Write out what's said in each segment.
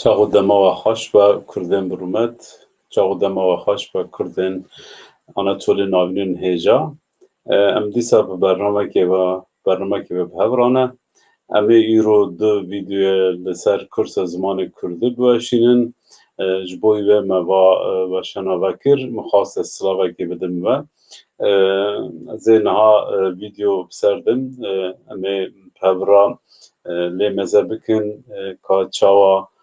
Çağı dema xweş be Kurdên bi rûmet, çağı dema xweş be Kurdên Anatolî navînên hêja. Em dîsa bi bernomekê ve bi hev rane. Em ê îro du vîdyoyê li ser kursa zimanê Kurdî biweşînin. Ji bo wê me weşana vekir, min xwaste silavekê bidim we. Ez ê niha vîdyo bi ser din. Em ê pevra lê meze bikin ka çawa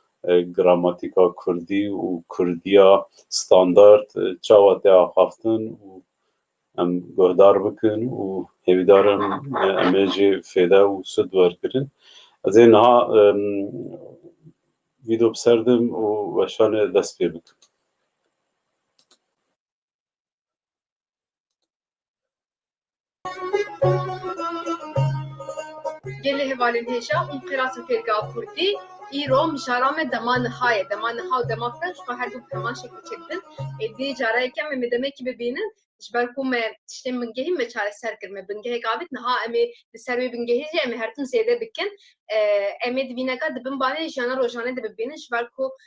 gramatîka Kurdî û Kurdiya standard çawa tê axaftin û em guhdar bikin û hêvîdar im em ê jî fêde û sud wergirin. Ez ê niha vîdyo bi ser dim û weşanê dest pê bikim. Gelê hevalên hêja û qîrasa fêrgeha Kurdî îro mijara me dema nihaye. Dema niha û dema firan çuka her du bi heman şeklî çêdibin. Êdî carayeke em ê demekî bibînin ji ber ku me tiştên bingehî me çareser kir. Me bingehek avêt niha em ê li ser wê bingehî jî em ê her tim zêde bikin. Em ê divîneka dibin banê jiyana rojane de bibînin ji ber ku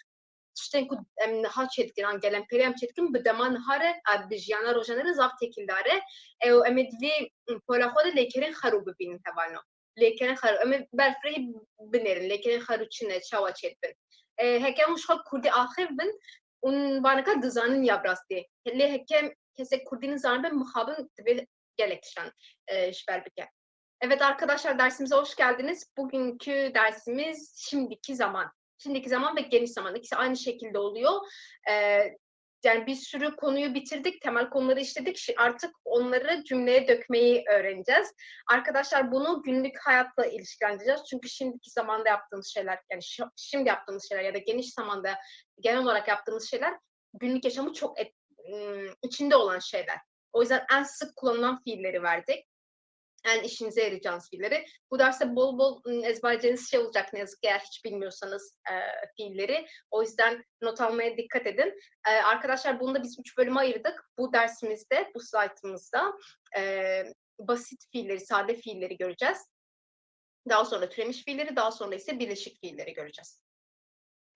tiştên ku em niha çêdikin an gelemperî em çêdikin bi dema niha re bi jiyana rojane re zav têkildar e. Em ê divê pola xwe de lêkerên xerû bibînin hevano. Lêkerên xerû em ê berfirehî binêrin. Lêkerên xerû çi ne, çawa çêdibin. Hekem ji xwe Kurdî axîv bin û vaneka dizanin ya rastî. Lê hekem kesek Kurdî nizanibin mixabin divê gelek tiştan ji ber bike. Evet arkadaşlar dersimize hoş geldiniz. Bugünkü dersimiz şimdiki zaman. Şimdiki zaman ve geniş zaman. İkisi aynı şekilde oluyor. Yani bir sürü konuyu bitirdik, temel konuları işledik. Artık onları cümleye dökmeyi öğreneceğiz. Arkadaşlar bunu günlük hayatla ilişkilendireceğiz. Çünkü şimdiki zamanda yaptığımız şeyler, yani şimdi yaptığımız şeyler ya da geniş zamanda genel olarak yaptığımız şeyler günlük yaşamı çok içinde olan şeyler. O yüzden en sık kullanılan fiilleri verdik. Yani işinize yarayacağınız fiilleri. Bu derste bol bol ezberleyeceğiniz şey olacak ne yazık ki eğer hiç bilmiyorsanız fiilleri. O yüzden not almaya dikkat edin. Arkadaşlar bunu da biz 3 bölüme ayırdık. Bu dersimizde, bu slaytımızda basit fiilleri, sade fiilleri göreceğiz. Daha sonra türemiş fiilleri, daha sonra ise birleşik fiilleri göreceğiz.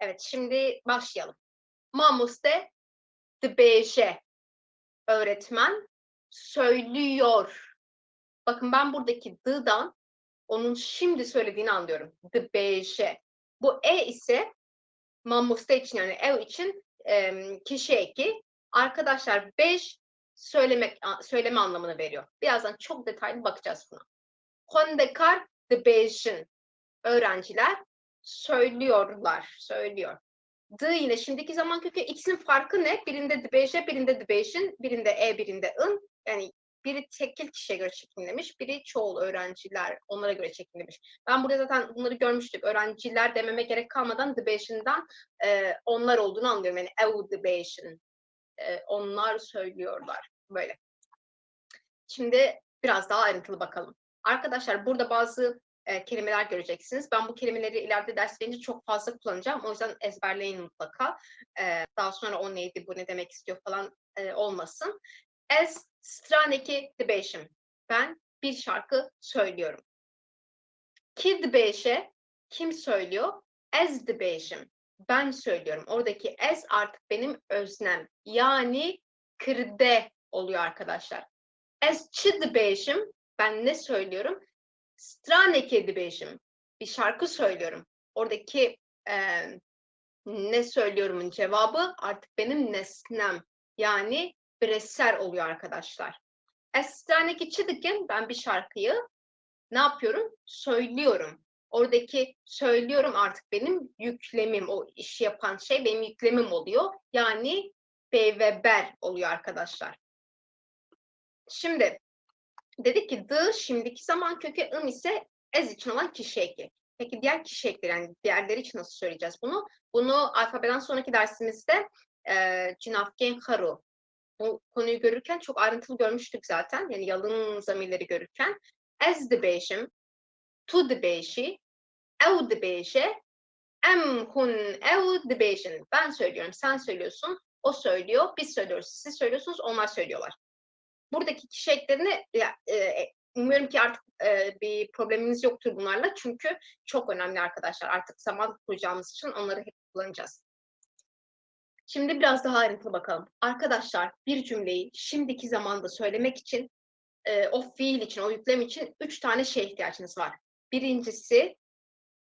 Evet, şimdi başlayalım. Mamoste dibêje. Öğretmen söylüyor. Bakın ben buradaki d'dan onun şimdi söylediğini anlıyorum. Dibêje. Bu ise mamoste için yani ev için kişi eki. Arkadaşlar söyleme anlamını veriyor. Birazdan çok detaylı bakacağız buna. Xwendekar dibêjin. Öğrenciler söylüyorlar. Söylüyor. Yine şimdiki zaman kökü. İkisinin farkı ne? Birinde dibêje, birinde dibêjin, birinde birinde ın. Yani biri tekil kişiye göre çekimlemiş, biri çoğul öğrenciler onlara göre çekimlemiş. Ben burada zaten bunları görmüştüm. Öğrenciler dememe gerek kalmadan dibêjin'den onlar olduğunu anlıyorum. Yani ev dibêjin. Onlar söylüyorlar. Böyle. Şimdi biraz daha ayrıntılı bakalım. Arkadaşlar burada bazı kelimeler göreceksiniz. Ben bu kelimeleri ileride ders verince çok fazla kullanacağım. O yüzden ezberleyin mutlaka. Daha sonra o neydi, bu ne demek istiyor falan olmasın. Ez straneki dibêjim. Ben bir şarkı söylüyorum. Ki dibêje, kim söylüyor? Ez dibêjim. Ben söylüyorum. Oradaki ez artık benim öznem. Yani kırde oluyor arkadaşlar. Ez çi dibêjim. Ben ne söylüyorum? Straneke dibêjim. Bir şarkı söylüyorum. Oradaki ne söylüyorumun cevabı artık benim nesnem. Yani bireysel oluyor arkadaşlar. Straneke çi dikin. Ben bir şarkıyı ne yapıyorum? Söylüyorum. Oradaki söylüyorum artık benim yüklemim. O işi yapan şey benim yüklemim oluyor. Yani be ve ber oluyor arkadaşlar. Şimdi dedik ki şimdiki zaman kökü ise ez için olan kişi eki. Peki diğer kişi ekleri yani diğerleri için nasıl söyleyeceğiz bunu? Bunu alfabeden sonraki dersimizde cinafgen haru. Bu konuyu görürken çok ayrıntılı görmüştük zaten. Yani yalın zamirleri görürken. Ez dibêjim, tu dibêji, ew dibêje, em hun ew dibêjin. Ben söylüyorum, sen söylüyorsun, o söylüyor, biz söylüyoruz, siz söylüyorsunuz, onlar söylüyorlar. Buradaki kişi eklerini umuyorum ki artık bir probleminiz yoktur bunlarla. Çünkü çok önemli arkadaşlar. Artık zaman kuracağımız için onları hep kullanacağız. Şimdi biraz daha ayrıntılı bakalım. Arkadaşlar bir cümleyi şimdiki zamanda söylemek için o fiil için, o yüklem için 3 tane şeye ihtiyacınız var. Birincisi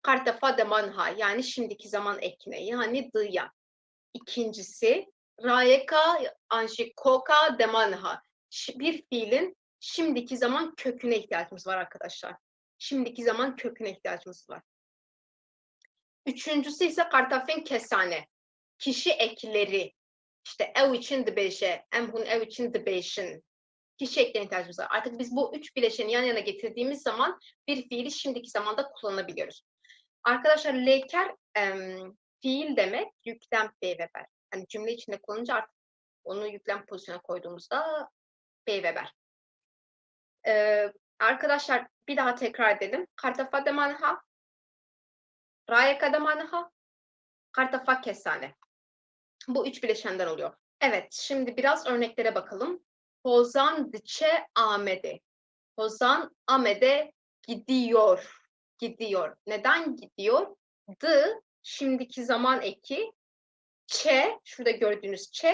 kartafa demanha yani şimdiki zaman ekine yani dıya. İkincisi rayeka anjikoka demanha. Bir fiilin şimdiki zaman köküne ihtiyacımız var arkadaşlar. Şimdiki zaman köküne ihtiyacımız var. Üçüncüsü ise kartafin kesane. Kişi ekleri. İşte ev için dibeşe, emhun ev için dibeşin. Kişi eklerine ihtiyacımız var. Artık biz bu üç bileşeni yan yana getirdiğimiz zaman bir fiili şimdiki zamanda kullanabiliyoruz. Arkadaşlar leker fiil demek yüklem be ve ber. Yani cümle içinde kullanınca artık onu yüklem pozisyona koyduğumuzda be ve ber. Arkadaşlar bir daha tekrar edelim. Kartafa demanha, rayeka demanha, kartafa kesane. Bu üç bileşenden oluyor. Evet, şimdi biraz örneklere bakalım. Hozan dıçe amede. Hozan amede gidiyor. Gidiyor. Neden gidiyor? D şimdiki zaman eki. Ç, şurada gördüğünüz ç.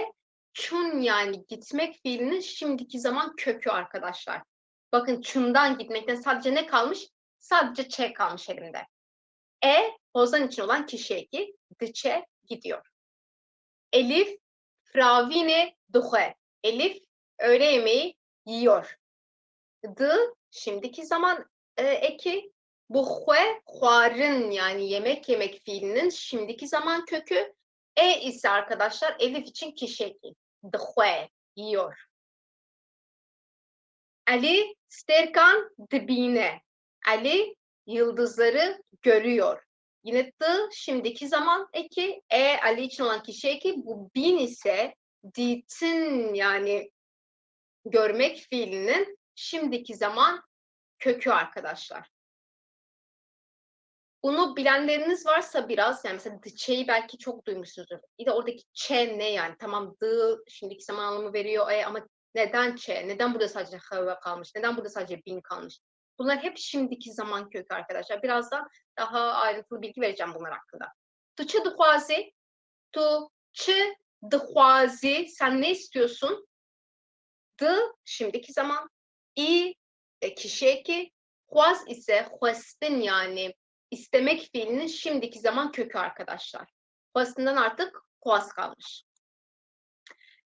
Çun yani gitmek fiilinin şimdiki zaman kökü arkadaşlar. Bakın çundan gitmekten sadece ne kalmış? Sadece ç kalmış elimde. Hozan için olan kişi eki. Dıçe gidiyor. Elif fravine duhe. Elif öğle yemeği yiyor. D şimdiki zaman eki. Buhwe huarın yani yemek yemek fiilinin şimdiki zaman kökü. Ise arkadaşlar Elif için kişi eki. Duhe yiyor. Ali sterkan dibine. Ali yıldızları görüyor. Yine d şimdiki zaman eki, Ali için olan kişi eki, bu bin ise dit'in yani görmek fiilinin şimdiki zaman kökü arkadaşlar. Bunu bilenleriniz varsa biraz yani mesela dıçeyi belki çok duymuşsunuzdur. Bir de oradaki ç ne yani tamam d şimdiki zaman anlamı veriyor ama neden ç? Neden burada sadece hava kalmış? Neden burada sadece bin kalmış? Bunlar hep şimdiki zaman kökü arkadaşlar. Birazdan daha ayrıntılı bilgi vereceğim bunlar hakkında. Tu çı dıhuazi? Tu çı dıhuazi? Sen ne istiyorsun? D şimdiki zaman. İ kişi eki. Huaz ise huestin yani istemek fiilinin şimdiki zaman kökü arkadaşlar. Huestinden artık huaz kalmış.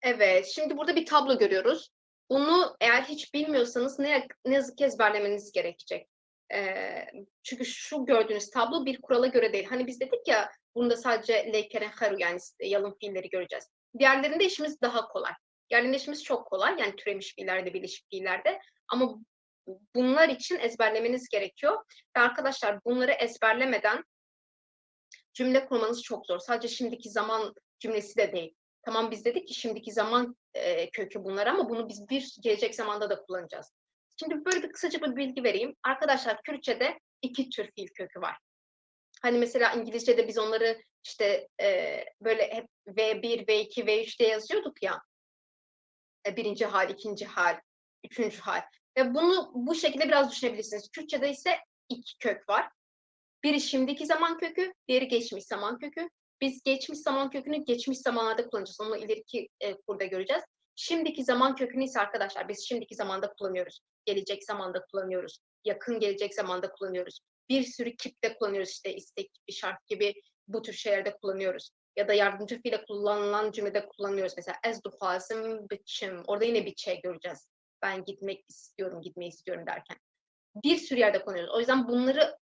Evet, şimdi burada bir tablo görüyoruz. Bunu eğer hiç bilmiyorsanız ne yazık ki ezberlemeniz gerekecek. Çünkü şu gördüğünüz tablo bir kurala göre değil. Hani biz dedik ya bunda sadece lekeren haru yani yalın fiilleri göreceğiz. Diğerlerinde işimiz daha kolay. Diğerlerinde işimiz çok kolay. Yani türemiş fiillerde, birleşik fiillerde. Ama bunlar için ezberlemeniz gerekiyor. Ve arkadaşlar bunları ezberlemeden cümle kurmanız çok zor. Sadece şimdiki zaman cümlesi de değil. Tamam biz dedik ki şimdiki zaman kökü bunlar ama bunu biz bir gelecek zamanda da kullanacağız. Şimdi böyle bir kısaca bir bilgi vereyim. Arkadaşlar Kürtçe'de iki tür fiil kökü var. Hani mesela İngilizce'de biz onları işte böyle hep V1, V2, V3 diye yazıyorduk ya. Birinci hal, ikinci hal, üçüncü hal. Ve bunu bu şekilde biraz düşünebilirsiniz. Kürtçe'de ise iki kök var. Biri şimdiki zaman kökü, diğeri geçmiş zaman kökü. Biz geçmiş zaman kökünü geçmiş zamanlarda kullanacağız. Onu ileriki kurda göreceğiz. Şimdiki zaman kökünü ise arkadaşlar biz şimdiki zamanda kullanıyoruz. Gelecek zamanda kullanıyoruz. Yakın gelecek zamanda kullanıyoruz. Bir sürü kipte kullanıyoruz işte istek gibi, şart gibi bu tür şeylerde kullanıyoruz. Ya da yardımcı fiile kullanılan cümlede kullanıyoruz. Mesela ez duhazım biçim. Orada yine bir şey göreceğiz. Ben gitmek istiyorum, gitmeyi istiyorum derken. Bir sürü yerde kullanıyoruz. O yüzden bunları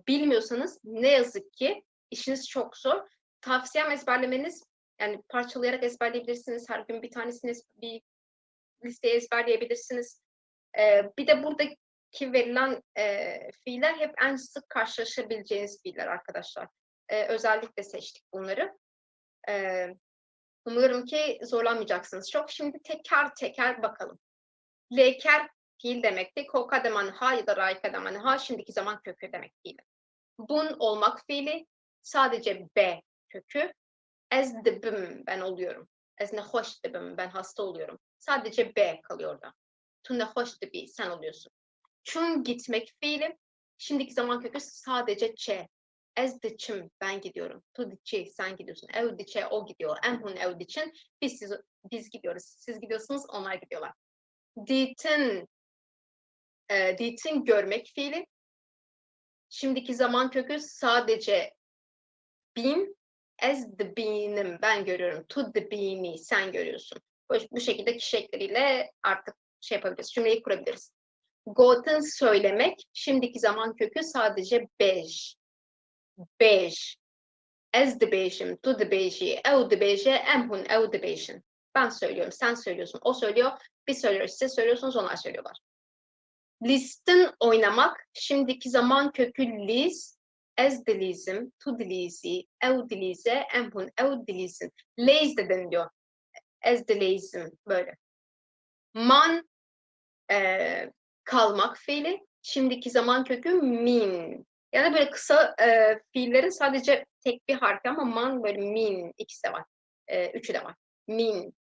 bilmiyorsanız ne yazık ki işiniz çok zor. Tavsiyem ezberlemeniz, yani parçalayarak ezberleyebilirsiniz. Her gün bir tanesini bir listeye ezberleyebilirsiniz. Bir de buradaki verilen fiiller hep en sık karşılaşabileceğiniz fiiller arkadaşlar. Özellikle seçtik bunları. Umuyorum ki zorlanmayacaksınız çok. Şimdi teker teker bakalım. Leker fiil demekti. Koka demanha ya da rayka demanha şimdiki zaman kökü demek fiili. Bun olmak fiili sadece B kökü. Ez dibim ben oluyorum. Ez ne hoş dibim ben hasta oluyorum. Sadece B kalıyor orada. Tu ne hoş dibi sen oluyorsun. Çun gitmek fiili. Şimdiki zaman kökü sadece Ç. Ez diçim, ben gidiyorum. Tu diçi, sen gidiyorsun. Ev diçe, o gidiyor. Emhun ev diçin, biz gidiyoruz. Siz gidiyorsunuz, onlar gidiyorlar. Ditin, ditin görmek fiili. Şimdiki zaman kökü sadece bin. Ez dibinim, ben görüyorum. Tu dibini, sen görüyorsun. Bu şekilde kişi ekleriyle artık şey yapabiliriz, cümleyi kurabiliriz. Goten söylemek, şimdiki zaman kökü sadece bej. Bej. Ez dibejim, tu dibeji, ev dibeje, emhun ev dibejin. Ben söylüyorum, sen söylüyorsun, o söylüyor, biz söylüyoruz, siz söylüyorsunuz, onlar söylüyorlar. Listin oynamak, şimdiki zaman kökü liz, ez dilizim, tu dilizi, ev dilize, emhun ev dilizin. Leys de deniliyor. Ez dilizim, böyle. Man, kalmak fiili, şimdiki zaman kökü min. Yani böyle kısa fiillerin sadece tek bir harfi ama man böyle min, ikisi de var. Üçü de var. Min.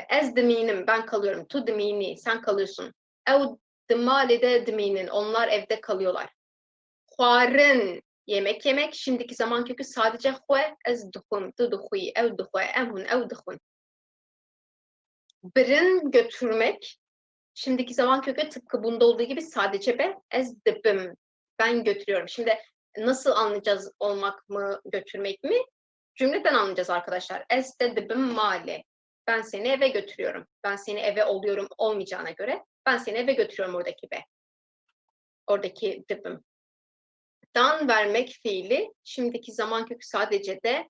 Ez diminim, ben kalıyorum. Tu dimini, sen kalıyorsun. Ev dimali de diminin, onlar evde kalıyorlar. Huarın, yemek yemek, şimdiki zaman kökü sadece hue, ez duhun, tu duhui, ev duhue, emhun, ev duhun. Birin götürmek, şimdiki zaman kökü tıpkı bunda olduğu gibi sadece be, ez dibim, ben götürüyorum. Şimdi nasıl anlayacağız olmak mı, götürmek mi? Cümleden anlayacağız arkadaşlar. Ez de dibim mali. Ben seni eve götürüyorum. Ben seni eve oluyorum olmayacağına göre ben seni eve götürüyorum oradaki be. Oradaki dibim. Dan vermek fiili, şimdiki zaman kökü sadece de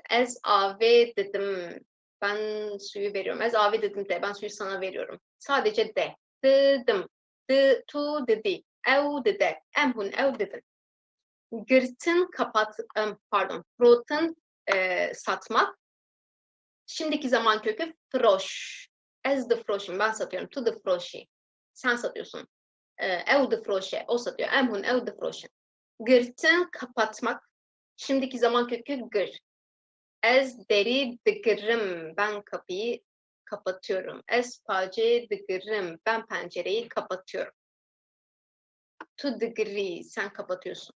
ez ave dedim. Ben suyu veriyorum. Ez ave dedim de ben suyu sana veriyorum. Sadece de. Dedim. Tu dedi. Ev dedi. Emhun ev dedin. Gırtın frotun satmak. Şimdiki zaman kökü froş. Ez de froşum, ben satıyorum. Tu de froşi. Sen satıyorsun. Ev de froşe. O satıyor. Emhun ev de froşe. Gırtın kapatmak. Şimdiki zaman kökü gır. Ez deri dıgırım. Ben kapıyı kapatıyorum. Ez pace dıgırım. Ben pencereyi kapatıyorum. Tu dıgırı. Sen kapatıyorsun.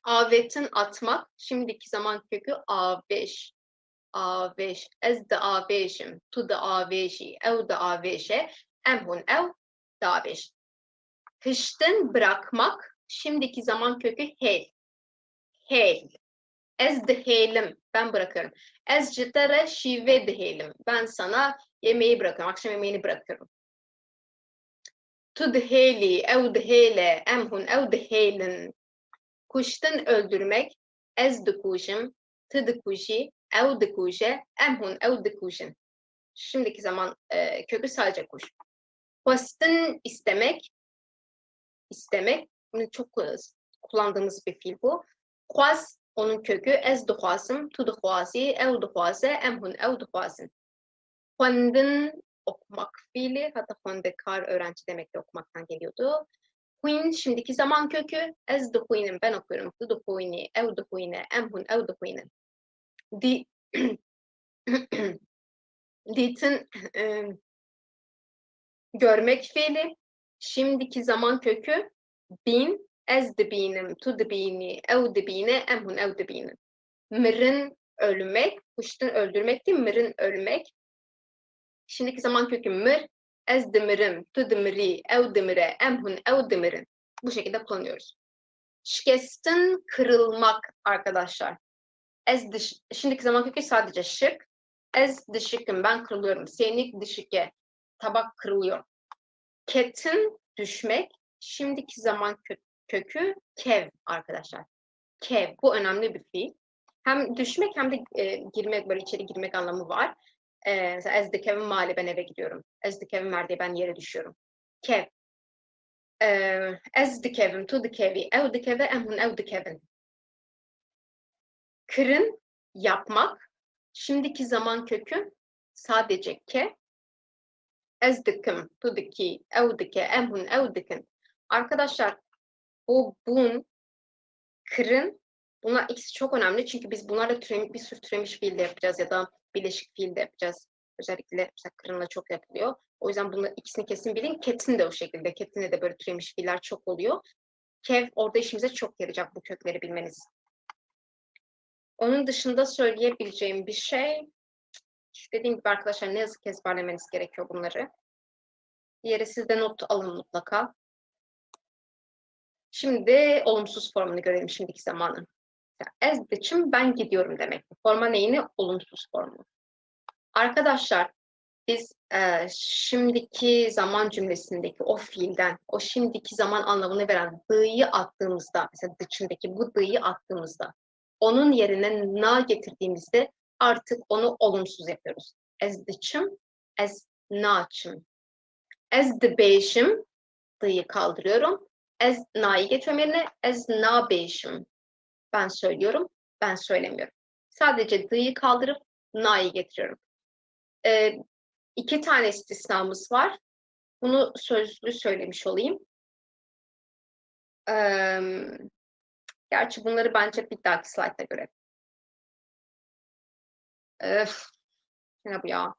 Avetin atmak. Şimdiki zaman kökü aveş. Aveş. Ez de aveşim. Tu da aveşi. Ev de aveşe. Emhun ev de aveş. Hıştın bırakmak. Şimdiki zaman kökü hel. Hel. Ez dehelim. Ben bırakıyorum. Ez citere şive dehelim. Ben sana yemeği bırakıyorum. Akşam yemeğini bırakıyorum. Tu deheli, ev dehele, emhun ev dehelin. Kuştun öldürmek. Ez dikuşim, tu dikuşi, ev dikuşe, emhun ev dikuşin. Şimdiki zaman kökü sadece kuş. Kostun istemek. İstemek. Çok kullandığımız bir fiil bu. Kuas onun kökü ez duhasım, tu duhasi, ev duhase, emhun ev duhasin. Hundun okumak fiili, hatta hundekar öğrenci demek de okumaktan geliyordu. Huyn şimdiki zaman kökü, ez duhuynim, ben okuyorum, tu duhuyni, ev duhuyne, emhun ev duhuyne. Ditin görmek fiili, şimdiki zaman kökü, bin, ez dibinim, tu dibini, ev dibine, emhun ev dibine. Mirin ölmek, kuştun öldürmek değil, mirin ölmek. Şimdiki zaman kökü mir, ez dimirim, tu dimiri, ev dimire, emhun ev dimirin. Bu şekilde kullanıyoruz. Şikestin kırılmak arkadaşlar. Şimdiki zaman kökü sadece şık. Ez dışıkım, ben kırılıyorum. Senik dışıke, tabak kırılıyor. Ketin düşmek. Şimdiki zaman kökü kev arkadaşlar. Kev, bu önemli bir fiil. Hem düşmek hem de girmek, böyle içeri girmek anlamı var. Mesela ez dikevim mali, ben eve gidiyorum. Ez dikevim verdiği, ben yere düşüyorum. Kev. Ez dikevim, tu dikevi, ev dikeve, emhun ev dikevin. Kırın, yapmak. Şimdiki zaman kökü sadece ke. Ez dikim, tu diki, ev dike, emhun ev dikin. Arkadaşlar bun, kırın, bunlar ikisi çok önemli çünkü biz bunlarla bir sürü türemiş fiil de yapacağız ya da birleşik fiil de yapacağız. Özellikle mesela kırınla çok yapılıyor. O yüzden bunların ikisini kesin bilin. Ketin de o şekilde. Ketinle de böyle türemiş fiiller çok oluyor. kev orada işimize çok yarayacak bu kökleri bilmeniz. Onun dışında söyleyebileceğim bir şey, dediğim gibi arkadaşlar ne yazık ki ezberlemeniz gerekiyor bunları. Diğeri siz de not alın mutlaka. Şimdi olumsuz formunu görelim şimdiki zamanı. Ez için ben gidiyorum demek. Forma neyini? Olumsuz formu. Arkadaşlar biz şimdiki zaman cümlesindeki o fiilden, o şimdiki zaman anlamını veren d'yı attığımızda, mesela dışındaki bu d'yı attığımızda, onun yerine na getirdiğimizde artık onu olumsuz yapıyoruz. Ez dışım, ez naçım. Ez dibêjim, d'yı kaldırıyorum. Ez na'yı getiriyorum yerine, ez nabêjim. Ben söylüyorum, ben söylemiyorum. Sadece d'yı kaldırıp na'yı getiriyorum. İki tane istisnamız var. Bunu sözlü söylemiş olayım. Gerçi bunları bence bir dahaki slaytta görelim. Ne bu ya?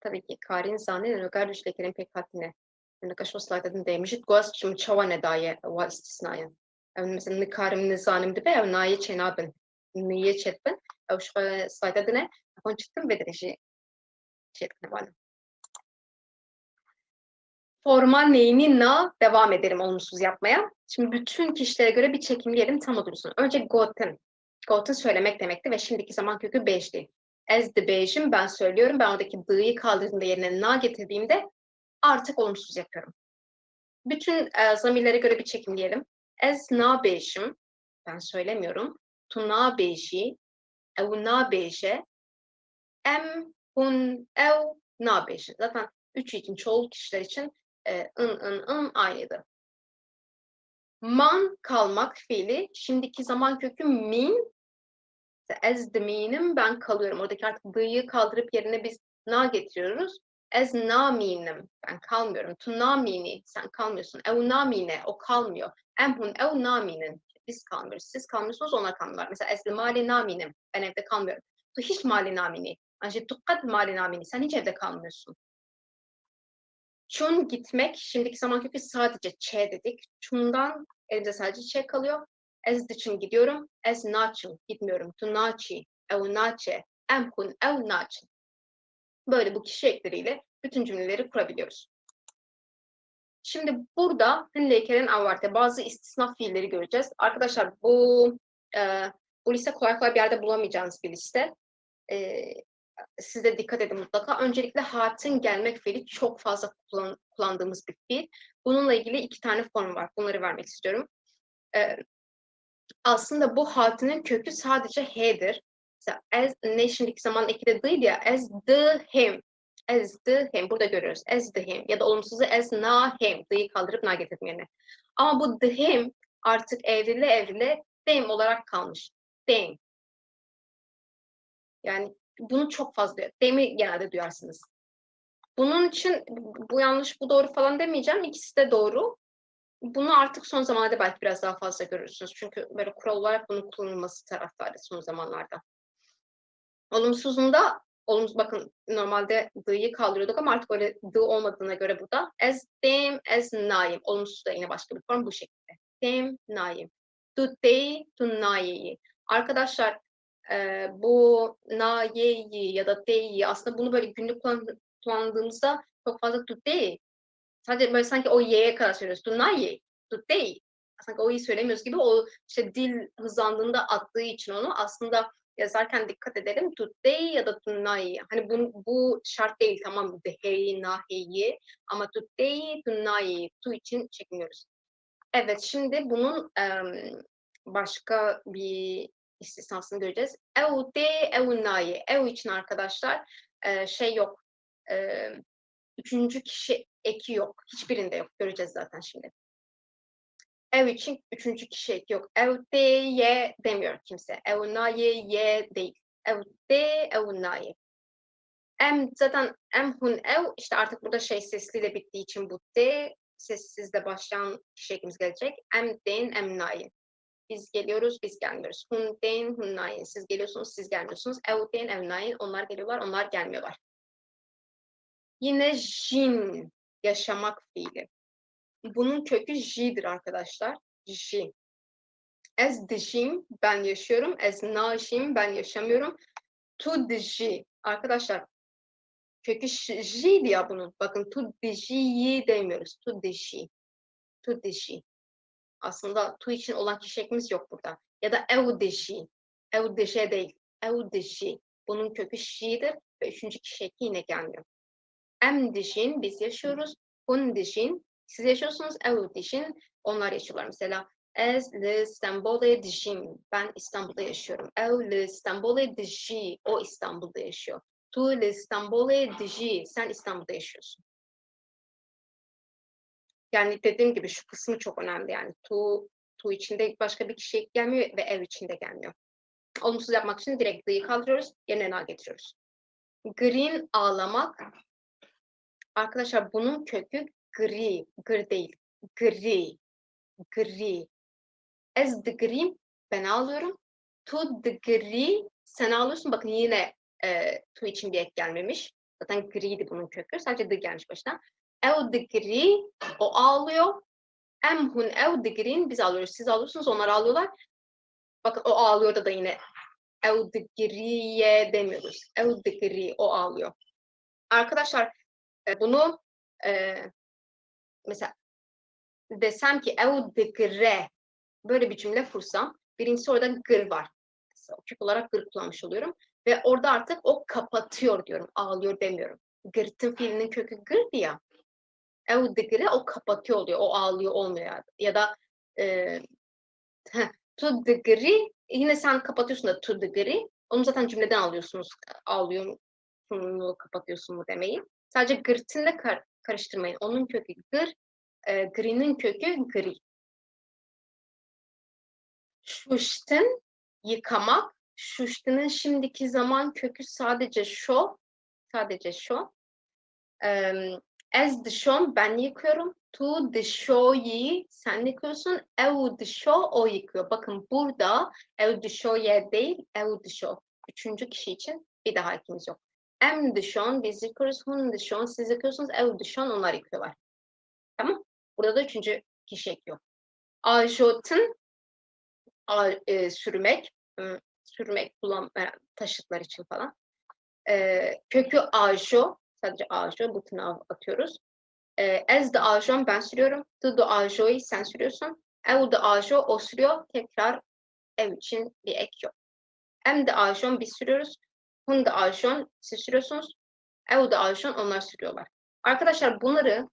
Tabii ki Karin Zan'ın Ögarüş Leker'in pek haddine. Nakaş o slaytadın değmişit. Goaz çım çava ne daye o istisnayen. Mesela nikarim nizanim dibe ev naye çenabın. Niye çetbin? Ev şu slaytadına kon çıktım ve derece çetkine bana. Formal neyini na devam ederim olumsuz yapmaya. Şimdi bütün kişilere göre bir çekimleyelim tam olursun. Önce goten. Goten söylemek demekti ve şimdiki zaman kökü beşli. Ez de beşim ben söylüyorum. Ben oradaki d'yı kaldırdığımda yerine na getirdiğimde artık olumsuz yapıyorum. Bütün zamirlere göre bir çekimleyelim. Ez na beşim ben söylemiyorum. Tu na beşi ev na beşe em hun ev na beşi. Zaten üçü için çoğul kişiler için ın aynıydı. Man kalmak fiili şimdiki zaman kökü min. Ez minim ben kalıyorum. Oradaki artık d'yı kaldırıp yerine biz na getiriyoruz. Ez minim ben kalmıyorum. Tu mini sen kalmıyorsun. Ev mine o kalmıyor. Emhun ev minin biz kalmıyoruz. Siz kalmıyorsunuz onlar kalmıyorlar. Mesela ez mali minim ben evde kalmıyorum. Tu hiç mali mini. Anca tu kad mali mini sen hiç evde kalmıyorsun. Çun gitmek, şimdiki zaman kökü sadece ç dedik. Çun'dan elimde sadece ç kalıyor. Ez için gidiyorum. Ez naçın gitmiyorum. Tu naçi, ev naçe, emkun ev naçın. Böyle bu kişi ekleriyle bütün cümleleri kurabiliyoruz. Şimdi burada hınleykerin avvarte bazı istisna fiilleri göreceğiz. Arkadaşlar bu liste kolay kolay bir yerde bulamayacağınız bir liste. Siz de dikkat edin mutlaka. Öncelikle hatın gelmek fiili çok fazla kullandığımız bir fiil. Bununla ilgili iki tane form var. Bunları vermek istiyorum. Aslında bu hatının kökü sadece h'dir. Mesela as ne şimdiki zaman eki de d'ydı ya. As the him. As the him. Burada görüyoruz. As the him. Ya da olumsuzu as na him. D'yı kaldırıp na getirdim yerine. Ama bu the him artık evrile them olarak kalmış. Them. Yani bunu çok fazla, them'i genelde duyarsınız. Bunun için bu yanlış, bu doğru falan demeyeceğim. İkisi de doğru. Bunu artık son zamanlarda belki biraz daha fazla görürsünüz. Çünkü böyle kural olarak bunun kullanılması taraftarı son zamanlarda. Olumsuzunda, bakın normalde d'yı kaldırıyorduk ama artık öyle d olmadığına göre bu da as them, as naim. Olumsuz da yine başka bir form bu şekilde. Them, naim. To they, to nai'yi. Arkadaşlar bu naye'yi ya da they'i aslında bunu böyle günlük kullandığımızda çok fazla to they. Sadece böyle sanki o y'ye kadar söylüyoruz. To naye, to they. Sanki o'yu söylemiyoruz gibi o işte dil hızlandığında attığı için onu aslında yazarken dikkat edelim. To they ya da to naye. Hani bu şart değil tamam the hey, na hey'i ama to they, to naye, to için çekmiyoruz. Evet şimdi bunun başka bir istisnasını göreceğiz. Ev de ev naye. Ev için arkadaşlar şey yok. Üçüncü kişi eki yok. Hiçbirinde yok. Göreceğiz zaten şimdi. Ev için üçüncü kişi eki yok. Ev de ye demiyor kimse. Ev naye ye değil. Ev de ev naye. Zaten hun ev işte artık burada şey sesliyle bittiği için bu de sessizle başlayan kişi ekimiz gelecek. Den naye. Biz geliyoruz, biz gelmiyoruz. Hun den hun naye. Siz geliyorsunuz, siz gelmiyorsunuz. Ev den ev naye. Onlar geliyorlar, onlar gelmiyorlar. Yine jin, yaşamak fiili. Bunun kökü ji'dir arkadaşlar. Ji. Ez dijim, ben yaşıyorum. Ez naşim, ben yaşamıyorum. Tu diji. Arkadaşlar kökü jiydi ya bunun. Bakın tu dijiyi demiyoruz. Tu diji. Tu diji. Aslında tu için olan kişi ekimiz yok burada. Ya da ev diji. Ev dije değil. Ev diji. Bunun kökü şi'dir ve üçüncü kişi eki yine gelmiyor. Em dijin, biz yaşıyoruz. Hun dijin, siz yaşıyorsunuz. Ev dijin, onlar yaşıyorlar. Mesela Ez li İstanbul'e dijim, ben İstanbul'da yaşıyorum. Ev li İstanbul'e diji, o İstanbul'da yaşıyor. Tu li İstanbul'e diji, sen İstanbul'da yaşıyorsun. Yani dediğim gibi şu kısmı çok önemli yani. Tu içinde başka bir kişi gelmiyor ve ev içinde gelmiyor. Olumsuz yapmak için direkt d'yi kaldırıyoruz, yerine na getiriyoruz. Green, ağlamak. Arkadaşlar bunun kökü gri, gır değil, gri, gri. Ez the green, ben ağlıyorum. Tu the gri, sen ağlıyorsun. Bakın yine tu için bir ek gelmemiş. Zaten gri'ydi bunun kökü, sadece the gelmiş başına. Ev the gri, o ağlıyor. Em hun ev the green, biz ağlıyoruz. Siz ağlıyorsunuz, onlar ağlıyorlar. Bakın o ağlıyor da yine ev the gri'ye demiyoruz. Ev the gri, o ağlıyor. Arkadaşlar bunu mesela desem ki ev de gre, böyle bir cümle kursam, birincisi orada gır var. Kök olarak gır kullanmış oluyorum. Ve orada artık o kapatıyor diyorum, ağlıyor demiyorum. Gırtın fiilinin kökü gırdı ya. Ev de gre, o kapatıyor oluyor, o ağlıyor olmuyor yani. Ya da to the gri, yine sen kapatıyorsun da to the gri. Onu zaten cümleden alıyorsunuz, ağlıyor mu, kapatıyorsun mu demeyi. Sadece gırtınla karıştırmayın. Onun kökü gır, gri'nin kökü gri. Şuştin, yıkamak. Şuştin'in şimdiki zaman kökü sadece şu. Sadece şu. Ez dışon, ben yıkıyorum. Tu dışoyi, sen yıkıyorsun. Ev dışo, o yıkıyor. Bakın burada ev dışoye değil, ev dışo. Üçüncü kişi için bir daha ikimiz yok. Em dışon, biz yıkıyoruz. Hun dışon, siz yıkıyorsunuz. Ev dışon, onlar yıkıyorlar. Tamam. Burada da üçüncü kişi ekliyor. Ajotun, sürmek, sürmek, taşıtlar için falan. Kökü ajo, sadece ajo, bu tırnağı atıyoruz. Ez de ajon, ben sürüyorum. Tu de ajo'yu sen sürüyorsun. Ev de ajo, o sürüyor. Tekrar ev için bir ek yok. Em de ajon, biz sürüyoruz. Hun de ajon, siz sürüyorsunuz. Ev de ajon, onlar sürüyorlar. Arkadaşlar bunları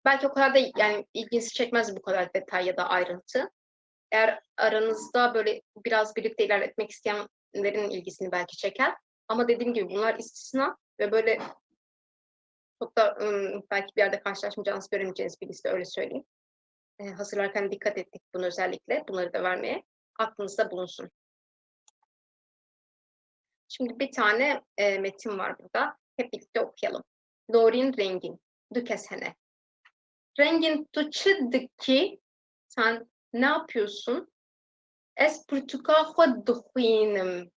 belki o kadar da yani ilginizi çekmez bu kadar detay ya da ayrıntı. Eğer aranızda böyle biraz birlikte ilerletmek isteyenlerin ilgisini belki çeker. Ama dediğim gibi bunlar istisna ve böyle çok da belki bir yerde karşılaşmayacağınız, göremeyeceğiniz bir liste, öyle söyleyeyim. Hazırlarken dikkat ettik bunu özellikle. Bunları da vermeye. Aklınızda bulunsun. Şimdi bir tane metin var burada. Hep birlikte okuyalım. Lorin Rengin. Dükesene. Rengin tuçıdıki, sen ne yapıyorsun? Es purtuka hodduhinim.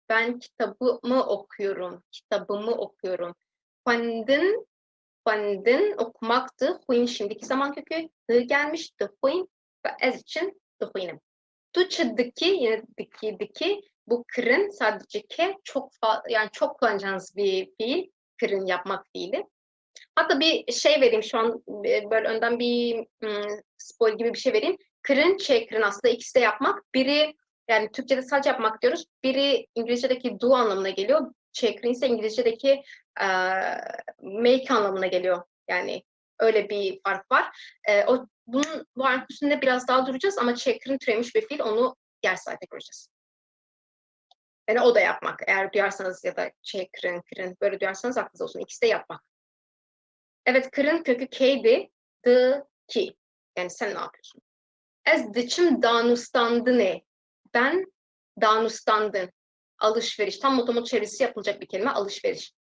Ben kitabımı okuyorum. Kitabımı okuyorum. Fandın okumaktı. Huin şimdiki zaman kökü. Dı gelmiş. Dı huin. Ve ez için dı huinim. Tuçıdıki, yine diki. Bu kırın sadece ke çok yani çok kullanacağınız bir fiil. Kırın, yapmak fiili. Hatta bir şey vereyim şu an, böyle önden bir spoil gibi bir şey vereyim. Kırın, kırın aslında ikisi de yapmak. Biri yani Türkçe'de sadece yapmak diyoruz. Biri İngilizce'deki do anlamına geliyor. Kırın ise İngilizce'deki make anlamına geliyor. Yani öyle bir fark var. Bunun bu harf üstünde biraz daha duracağız ama kırın türemiş bir fiil, onu diğer slaytta göreceğiz. Yani o da yapmak. Eğer duyarsanız ya da kırın böyle duyarsanız aklınızda olsun. İkisi de yapmak. Evet, kırın kökü k'ydi. Ki. Yani sen ne yapıyorsun? Ez dıçım danustandı ne? Ben danustandın. Alışveriş. Tam motomot çevirisi yapılacak bir kelime. Alışveriş.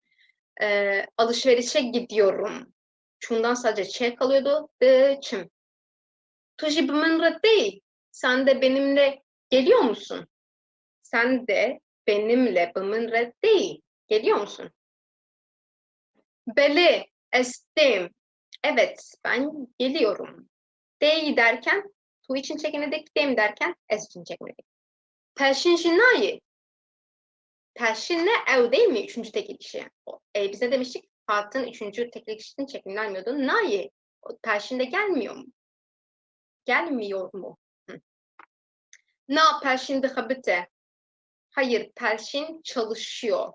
Alışverişe gidiyorum. Şundan sadece ç kalıyordu. Dıçım. Tuji bımınra değil. Sen de benimle geliyor musun? Sen de benimle bımınra değil. Geliyor musun? Beli estim. Evet, ben geliyorum. D'yi derken tu için çekimledik, dem derken es için çekimledik. Pelşin şinayı. Pelşin ne? Ev değil mi? Üçüncü tekil kişi. Biz ne demiştik? Hatın üçüncü tekil kişinin çekimlenmiyordu. Nayi. Pelşin de gelmiyor mu? Gelmiyor mu? Na pelşin de habite. Hayır, pelşin çalışıyor.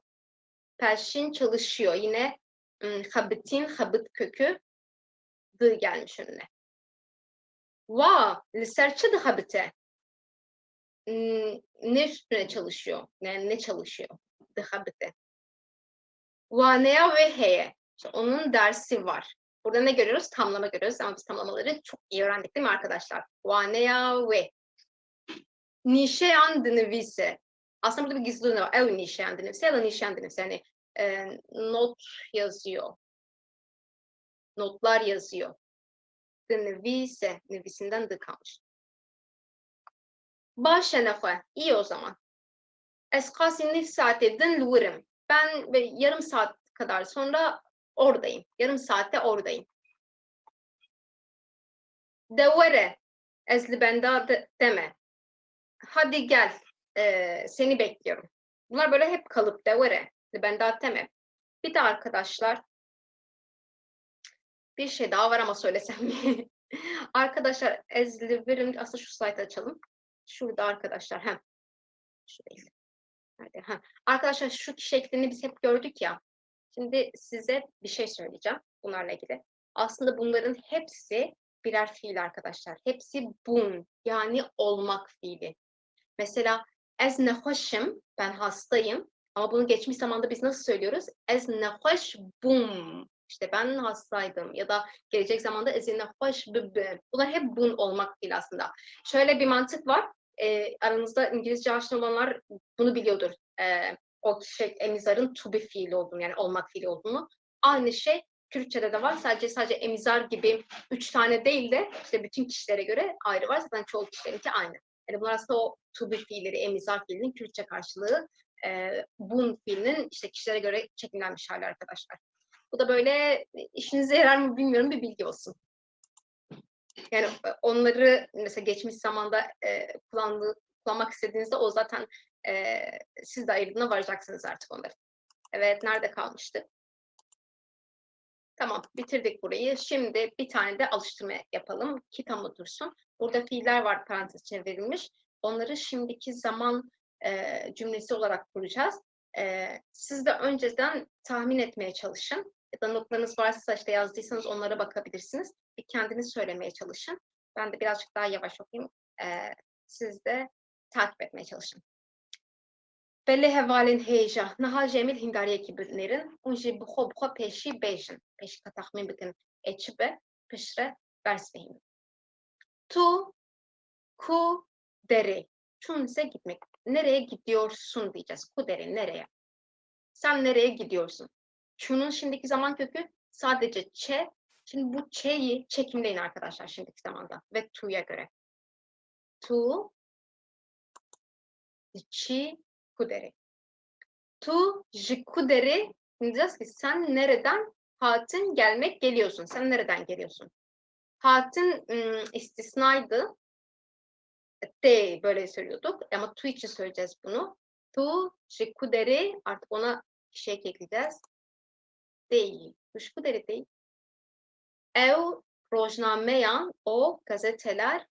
Pelşin çalışıyor. Yine habitin, habit kökü dı gelmiş önüne. Va, liserçi de habite. Ne üstüne çalışıyor? Yani ne çalışıyor? De habite. Vanea ve heye. İşte onun dersi var. Burada ne görüyoruz? Tamlama görüyoruz ama biz tamlamaları çok iyi öğrendik değil mi arkadaşlar? Vanea ve. Nişeyan dinivise. Aslında burada bir gizli ne var? Ev nişeyan dinivise ya da nişeyan dinivise. Yani not yazıyor. Notlar yazıyor. Dinivise. Nivisinden dı kalmış. Başenefe. İyi o zaman. Eskasi nif saati din lurim. Ben yarım saat kadar sonra oradayım. Yarım saatte oradayım. Devere. Ezli benda deme. Hadi gel. Seni bekliyorum. Bunlar böyle hep kalıp devere. Benda deme. Bir de arkadaşlar bir şey daha var ama söylesem mi? Arkadaşlar ezli verim. Aslında şu slaytı açalım. Şurada arkadaşlar. Şu değil. Nerede? Arkadaşlar şu şeklini biz hep gördük ya. Şimdi size bir şey söyleyeceğim bunlarla ilgili. Aslında bunların hepsi birer fiil arkadaşlar. Hepsi bun yani olmak fiili. Mesela ez nehoşim, ben hastayım. Ama bunu geçmiş zamanda biz nasıl söylüyoruz? Ez nehoş bum. İşte ben hastaydım. Ya da gelecek zamanda ez nehoş büm. Bunlar hep bun olmak fiili aslında. Şöyle bir mantık var. Aranızda İngilizce aşina olanlar bunu biliyordur. O emizarın to be fiili olduğunu, yani olmak fiili olduğunu. Aynı şey Türkçe'de de var. Sadece emizar gibi 3 tane değil de işte bütün kişilere göre ayrı var. Zaten çoğu kişilerinki aynı. Yani bunlar aslında o to be fiilleri, emizar fiilinin Kürtçe karşılığı, bun fiilinin işte kişilere göre çekimlenmiş hali arkadaşlar. Bu da böyle işinize yarar mı bilmiyorum, bir bilgi olsun. Yani onları mesela geçmiş zamanda kullanmak istediğinizde o zaten siz de ayırdığına varacaksınız artık onları. Evet, nerede kalmıştık? Tamam, bitirdik burayı. Şimdi bir tane de alıştırma yapalım ki tam otursun. Burada fiiller var parantez çevrilmiş. Onları şimdiki zaman cümlesi olarak kuracağız. Siz de önceden tahmin etmeye çalışın. Ya da notlarınız varsa işte yazdıysanız onlara bakabilirsiniz. Kendiniz söylemeye çalışın. Ben de birazcık daha yavaş okuyayım. Siz de takip etmeye çalışın. Belli hevalin heja. Nahal Cemil Hingariye kibirlerin. Unji buho peşi bejin. Peşi katahmin bikin eçibe pişre versvehim. Tu ku dere. Çun ise gitmek. Nereye gidiyorsun diyeceğiz. Ku dere nereye? Sen nereye gidiyorsun? Çunun şimdiki zaman kökü sadece çe. Şimdi bu çe'yi çekimleyin arkadaşlar şimdiki zamanda ve tu'ya göre. Tu, çi, ku dere. Tu jikuderi diyeceğiz ki sen nereden hatin gelmek geliyorsun. Sen nereden geliyorsun? Hatin istisnaydı. De böyle söylüyorduk ama tu için söyleyeceğiz bunu. Tu jikuderi artık ona şey ekleyeceğiz. Değil. Jikuderi değil. Ev rojnameyan o gazeteler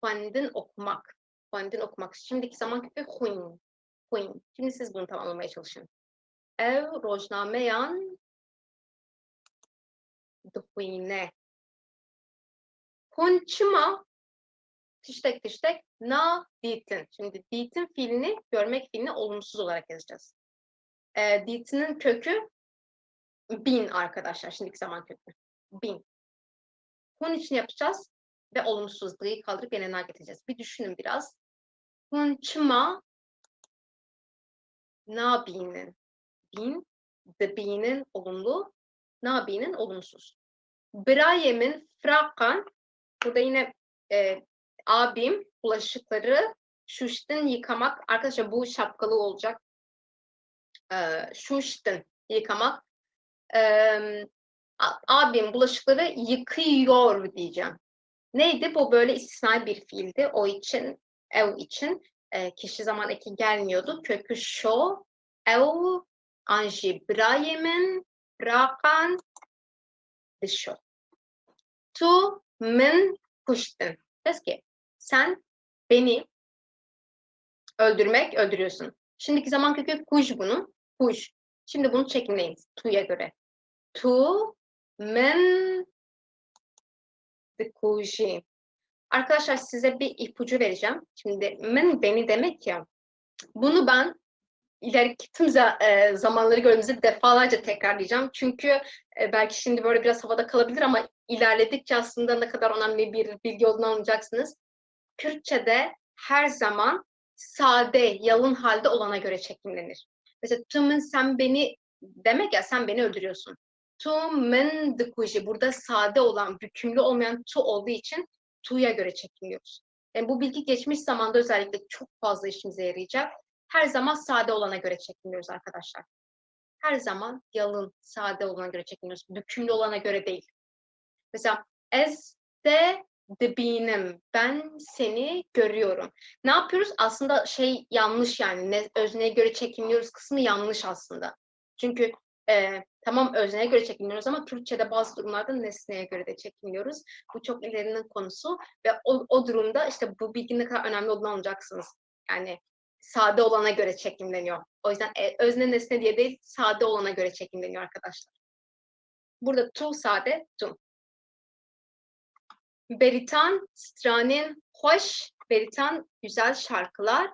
fandin okumak. Fandin okumak. Şimdiki zaman kökü huyn. Huyn. Şimdi siz bunu tamamlamaya çalışın. Ev rojnameyan duhuyne. Konçuma tiştek na ditin. Şimdi ditin fiilini, görmek fiilini olumsuz olarak yazacağız. Ditinin kökü bin arkadaşlar. Şimdiki zaman kökü. Bin. Hun için yapacağız ve olumsuzluğu kaldırıp yerine getireceğiz. Bir düşünün biraz. Konçuma na binin. Bin. The bin'in olumlu. Na binin olumsuz. Brayem'in frakan. Burada yine abim bulaşıkları şuştin yıkamak. Arkadaşlar bu şapkalı olacak. Şuştin yıkamak. Abim bulaşıkları yıkıyor diyeceğim. Neydi? Bu böyle istisnai bir fiildi. O için, ev için kişi zaman eki gelmiyordu. Kökü şo, ev, anji brayemin, brakan, dişo. Tu min kuştun. Diyoruz ki sen beni öldürüyorsun. Şimdiki zaman kökü kuş bunun. Kuş. Şimdi bunu çekimleyin tu'ya göre. Tu min kuşi. Arkadaşlar size bir ipucu vereceğim. Şimdi min beni demek ya. Bunu ben ileriki tüm zamanları gördüğümüzde defalarca tekrarlayacağım. Çünkü belki şimdi böyle biraz havada kalabilir ama ilerledikçe aslında ne kadar önemli bir bilgi olduğunu anlayacaksınız. Kürtçe'de her zaman sade, yalın halde olana göre çekimlenir. Mesela tümün sen beni demek ya sen beni öldürüyorsun. Tümün dıkuji burada sade olan, bükümlü olmayan tu olduğu için tu'ya göre çekimliyoruz. Yani bu bilgi geçmiş zamanda özellikle çok fazla işimize yarayacak. Her zaman sade olana göre çekimliyoruz arkadaşlar. Her zaman yalın, sade olana göre çekimliyoruz. Bükümlü olana göre değil. Mesela ez de dibinim. Ben seni görüyorum. Ne yapıyoruz? Aslında yanlış yani. Özneye göre çekimliyoruz kısmı yanlış aslında. Çünkü tamam özneye göre çekimliyoruz ama Türkçe'de bazı durumlarda nesneye göre de çekimliyoruz. Bu çok ilerinin konusu ve o durumda işte bu bilginin ne kadar önemli olduğunu anlayacaksınız. Yani sade olana göre çekimleniyor. O yüzden özne nesne diye değil, sade olana göre çekimleniyor arkadaşlar. Burada tu sade, tu. Beritan, stranin hoş, Beritan güzel şarkılar.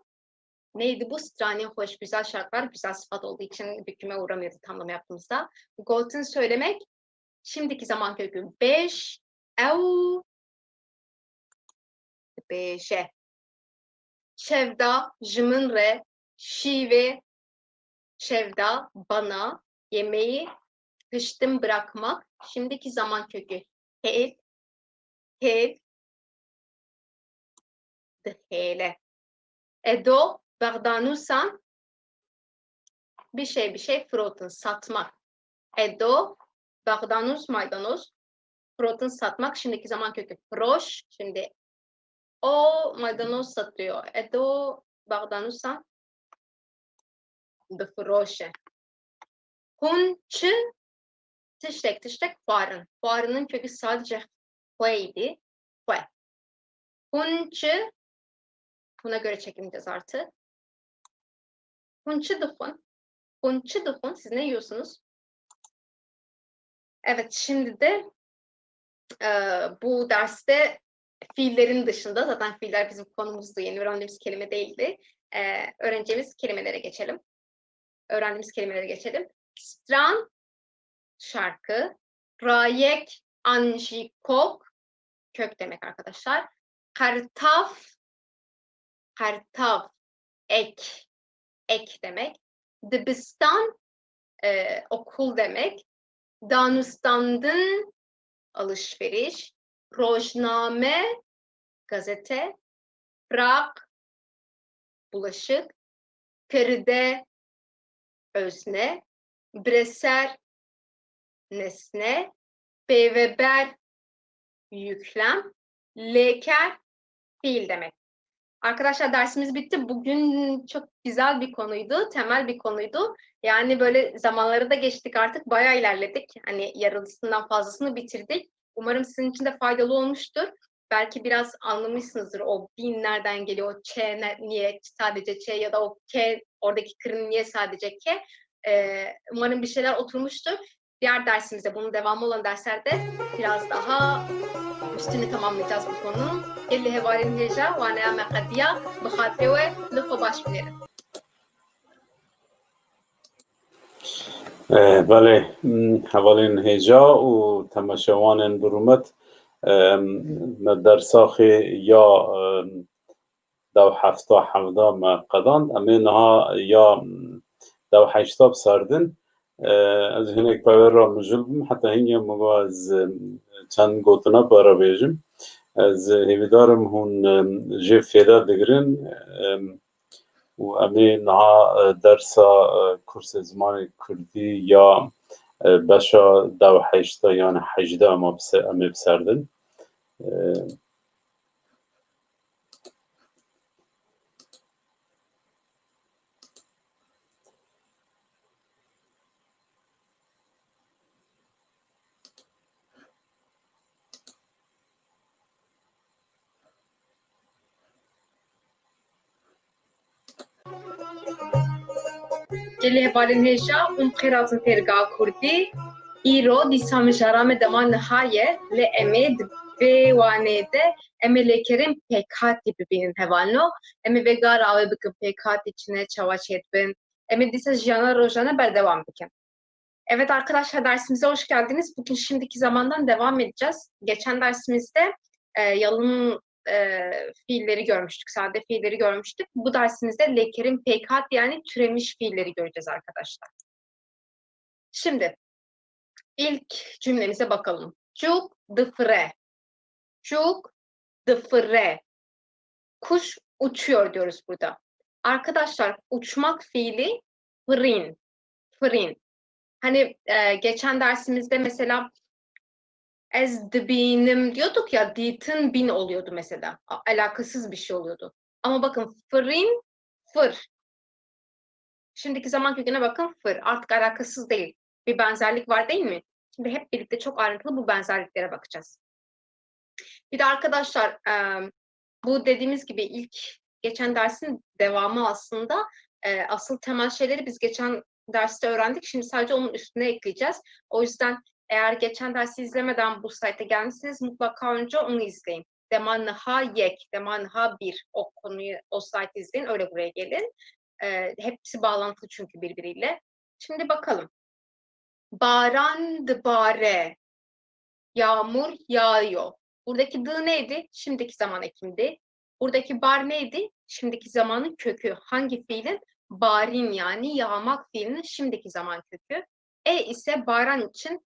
Neydi bu? Stranin hoş, güzel şarkılar. Güzel sıfat olduğu için büküme uğramıyordu tamlama yaptığımızda. Golden söylemek, şimdiki zaman kökü beş, ev, beşe. Şevda, jımınre, şive, şevda, bana, yemeği, kıştım bırakmak. Şimdiki zaman kökü hel, hel, hele. Edo, Bagdanusan, bir şey frotun, satmak. Edo, Bagdanus, maydanoz, frotun satmak. Şimdiki zaman kökü froş. Şimdi o maydanoz satıyor. Edo, Bagdanusan, bifroşe. Hunçı, tiştek, fuarın. Fuarının kökü sadece hueydi. Hue. Hunçı, buna göre çekileceğiz artık. Hunçı dıfın. Hunçı dıfın, siz ne yiyorsunuz? Evet, şimdi de bu derste fiillerin dışında, zaten fiiller bizim konumuzdu, yeni öğrendiğimiz kelime değildi. Öğreneceğimiz kelimelere geçelim. Stran, şarkı. Rayek, anjikok, kök demek arkadaşlar. Kartaf, ek demek. Dibistan, okul demek. Danustandın, alışveriş. Rojname, gazete. Brak, bulaşık. Peride, özne. Breser, nesne. Beyveber, yüklem. Leker, fiil demek. Arkadaşlar dersimiz bitti. Bugün çok güzel bir konuydu, temel bir konuydu. Yani böyle zamanları da geçtik artık, bayağı ilerledik. Hani yarısından fazlasını bitirdik. Umarım sizin için de faydalı olmuştur. Belki biraz anlamışsınızdır o bin nereden geliyor, o ç niye sadece ç ya da o k, oradaki kırın niye sadece k. Umarım bir şeyler oturmuştur. Diğer dersimizde, bunun devamı olan derslerde biraz daha üstünü tamamlayacağız bu konunun. اللي هوارين هجا وانا مقدية بخاطري لخو باش بنيرم. بله حوالین هجا و تماشاوان برومت درساخی یا دو هفته حمدا ما قدان امینها یا دو هشتا بسردن از هنک باور را مجلبم حتی هنگی مگو از چند گوتنا بارا بیجم از هیویدارم هون جه فیدا دگرن و امی نها درسا کورس زمان کردی یا بشا دو حشتا یعنی حجده امی بسردن Geli hevalin heja qîrazên fêrgeha Kurdî îro dîsa mijarame dema nihaye lê em ê di vê wanê de em ê lêkerên pêkhatî bibînin hevalino. Em ê vê gara wê bikin pêkhatî çine çawa çêdibin. Em ê dîsa jiyana rojane berdevam bikin. Evet arkadaşlar dersimize hoş geldiniz. Bugün şimdiki zamandan devam edeceğiz. Geçen dersimizde yalın fiilleri görmüştük, sade fiilleri görmüştük. Bu dersimizde lekerin pekat yani türemiş fiilleri göreceğiz arkadaşlar. Şimdi ilk cümlemize bakalım. Çuk dıfre. Çuk dıfre. Kuş uçuyor diyoruz burada. Arkadaşlar uçmak fiili fırın. Fırın. Hani geçen dersimizde mesela ez dibinim diyorduk ya, ditin bin oluyordu mesela. Alakasız bir şey oluyordu. Ama bakın fırın, fır. Şimdiki zaman köküne bakın fır. Artık alakasız değil. Bir benzerlik var değil mi? Şimdi hep birlikte çok ayrıntılı bu benzerliklere bakacağız. Bir de arkadaşlar bu dediğimiz gibi ilk geçen dersin devamı aslında. Asıl temel şeyleri biz geçen derste öğrendik. Şimdi sadece onun üstüne ekleyeceğiz. O yüzden eğer geçen dersi izlemeden bu site'e gelmişsiniz mutlaka önce onu izleyin. Demanha yek, demanha bir o konuyu, o site izleyin. Öyle buraya gelin. Hepsi bağlantılı çünkü birbiriyle. Şimdi bakalım. Baran bare. Yağmur yağıyor. Buradaki dı neydi? Şimdiki zaman ekimdi. Buradaki bar neydi? Şimdiki zamanın kökü. Hangi fiilin? Barin yani yağmak fiilinin şimdiki zaman kökü. İse baran için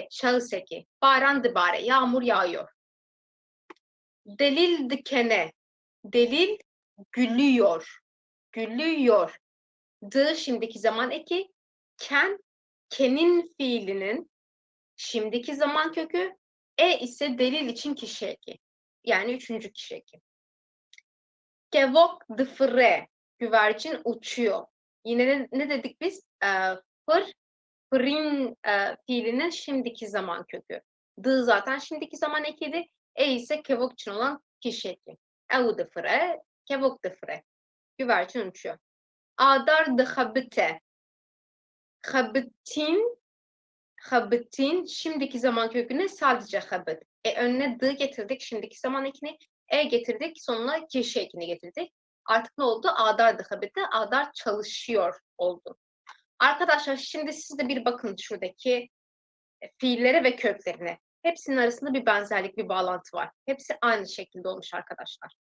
şahıs eki. Baran bare. Yağmur yağıyor. Delil dikene. Delil gülüyor. Gülüyor. Dı şimdiki zaman eki. Kenin fiilinin şimdiki zaman kökü. İse delil için kişi eki. Yani üçüncü kişi eki. Kevok dıfre. Güvercin uçuyor. Yine ne dedik biz? Fırın fiilinin şimdiki zaman kökü. Dı zaten şimdiki zaman ekiydi. İse kevok için olan kişi eki. Ev dıfre, kevok dıfre. Güvercin uçuyor. Adar dıhabite. Habıtin şimdiki zaman köküne sadece habıt. Önüne dı getirdik şimdiki zaman ekini. Getirdik sonuna kişi ekini getirdik. Artık ne oldu? Adar dıhabite. Adar çalışıyor oldu. Arkadaşlar şimdi siz de bir bakın şuradaki fiillere ve köklerine. Hepsinin arasında bir benzerlik, bir bağlantı var. Hepsi aynı şekilde olmuş arkadaşlar.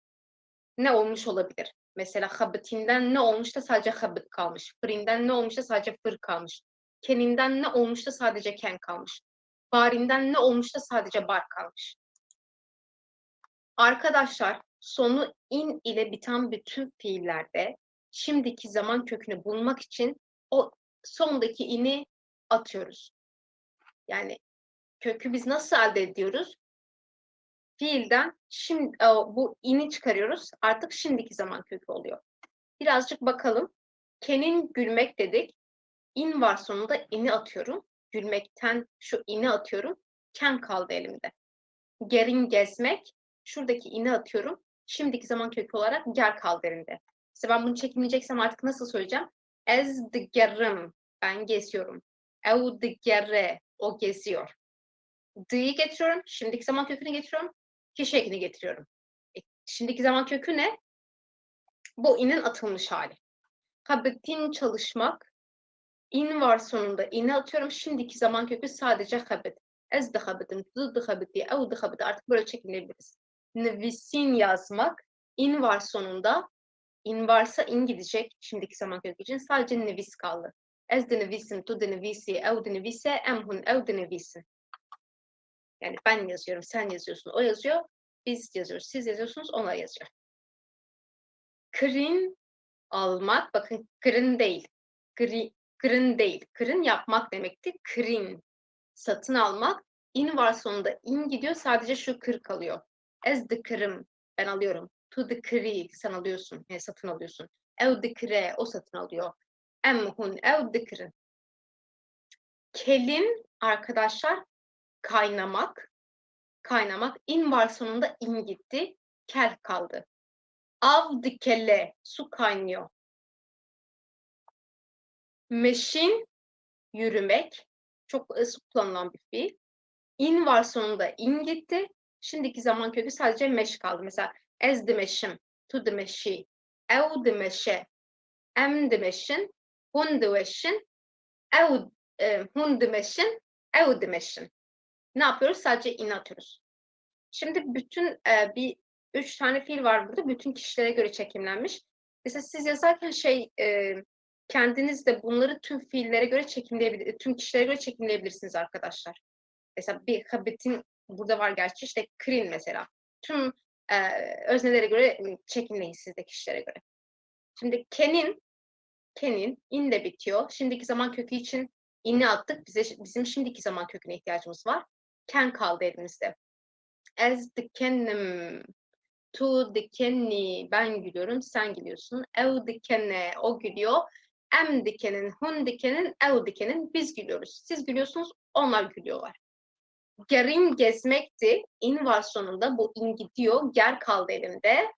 Ne olmuş olabilir? Mesela habıtinden ne olmuş da sadece habıt kalmış. Fırından ne olmuş da sadece fır kalmış. Keninden ne olmuş da sadece ken kalmış. Barinden ne olmuş da sadece bar kalmış. Arkadaşlar sonu in ile biten bütün fiillerde şimdiki zaman kökünü bulmak için o sondaki ini atıyoruz. Yani kökü biz nasıl elde ediyoruz? Fiilden şimdi bu ini çıkarıyoruz. Artık şimdiki zaman kökü oluyor. Birazcık bakalım. Ken'in gülmek dedik. İn var sonunda ini atıyorum. Gülmekten şu ini atıyorum. Ken kaldı elimde. Gerin gezmek. Şuradaki ini atıyorum. Şimdiki zaman kökü olarak ger kaldı elimde. İşte ben bunu çekmeyeceksem artık nasıl söyleyeceğim? Ez de gerim. Ben geziyorum. Ev de gerre. O geziyor. D'yi getiriyorum. Şimdiki zaman kökünü getiriyorum. Kişi ekini getiriyorum. Şimdiki zaman kökü ne? Bu inin atılmış hali. Habetin çalışmak. İn var sonunda. İni atıyorum. Şimdiki zaman kökü sadece habet. Ez de habetim, dı habeti, ev de habeti. Artık böyle çekilebiliriz. Nevisin yazmak. İn var sonunda. İn varsa in gidecek. Şimdiki zaman kökü için. Sadece nevis kaldı. Ez de nevisim, tu de nevisi, ev de nevise, emhun, ev de nevisin. Yani ben yazıyorum, sen yazıyorsun, o yazıyor. Biz yazıyoruz, siz yazıyorsunuz, onlar yazıyor. Kırın almak, bakın kırın değil. Kırın değil. Kırın yapmak demekti. Kırın satın almak. İn var sonunda in gidiyor. Sadece şu kır kalıyor. Ez de kırım ben alıyorum. Tu de kırı sen alıyorsun. Satın alıyorsun. Ev de kıre o satın alıyor. Emhun ev de kırın. Kelin arkadaşlar kaynamak. Kaynamak. İn var sonunda in gitti. Kel kaldı. Av dikelle su kaynıyor. Meşin yürümek. Çok sık kullanılan bir fiil. İn var sonunda, in gitti. Şimdiki zaman kökü sadece meş kaldı. Mesela ez dimeşim, tu dimeşi, ev dimeşe, em dimeşin, hun dimeşin, ev hun dimeşin, ev dimeşin. Ne yapıyoruz? Sadece in atıyoruz. Şimdi bütün bir 3 tane fiil var burada. Bütün kişilere göre çekimlenmiş. Mesela siz yazarken kendiniz de bunları tüm fiillere göre tüm kişilere göre çekimleyebilirsiniz arkadaşlar. Mesela bir habitin burada var gerçi işte krin mesela. Tüm öznelere göre çekimleyin siz de kişilere göre. Şimdi kenin in de bitiyor. Şimdiki zaman kökü için in'i attık. Bizim şimdiki zaman köküne ihtiyacımız var. Ken kaldı elimizde. Ez dikenim, tu dikenni, ben gülüyorum, sen gülüyorsun. Ev dikene, o gülüyor. Em dikenin, hun dikenin, ev dikenin, biz gülüyoruz. Siz gülüyorsunuz, onlar gülüyorlar. Gerin gezmekti. İn var sonunda. Bu in gidiyor. Ger kaldı elimde.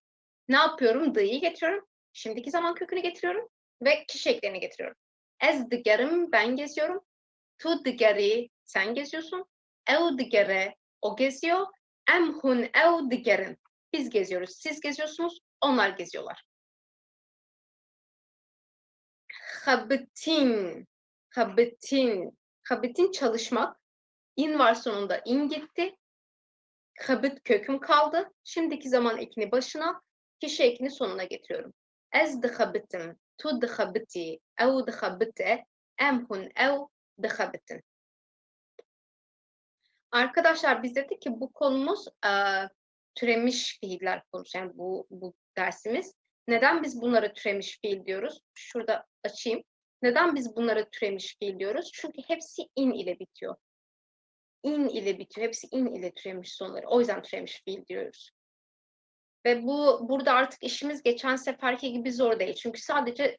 Ne yapıyorum? D'yi getiriyorum. Şimdiki zaman kökünü getiriyorum. Ve kişi eklerini getiriyorum. Ez digerim, ben geziyorum. Tu digeri, sen geziyorsun. Ev digere, o geziyor. Em hun ev digerin, biz geziyoruz. Siz geziyorsunuz, onlar geziyorlar. Habitin, habitin çalışmak. İn var sonunda, in gitti. Habit köküm kaldı. Şimdiki zaman ekini başına, kişi ekini sonuna getiriyorum. Ez de habitim, tu de habiti, ev de habite, em hun ev de habitin. Arkadaşlar biz dedik ki bu konumuz türemiş fiiller konusu. Yani bu dersimiz. Neden biz bunlara türemiş fiil diyoruz? Şurada açayım. Neden biz bunlara türemiş fiil diyoruz? Çünkü hepsi in ile bitiyor. İn ile bitiyor. Hepsi in ile türemiş sonları. O yüzden türemiş fiil diyoruz. Ve burada artık işimiz geçen seferki gibi zor değil. Çünkü sadece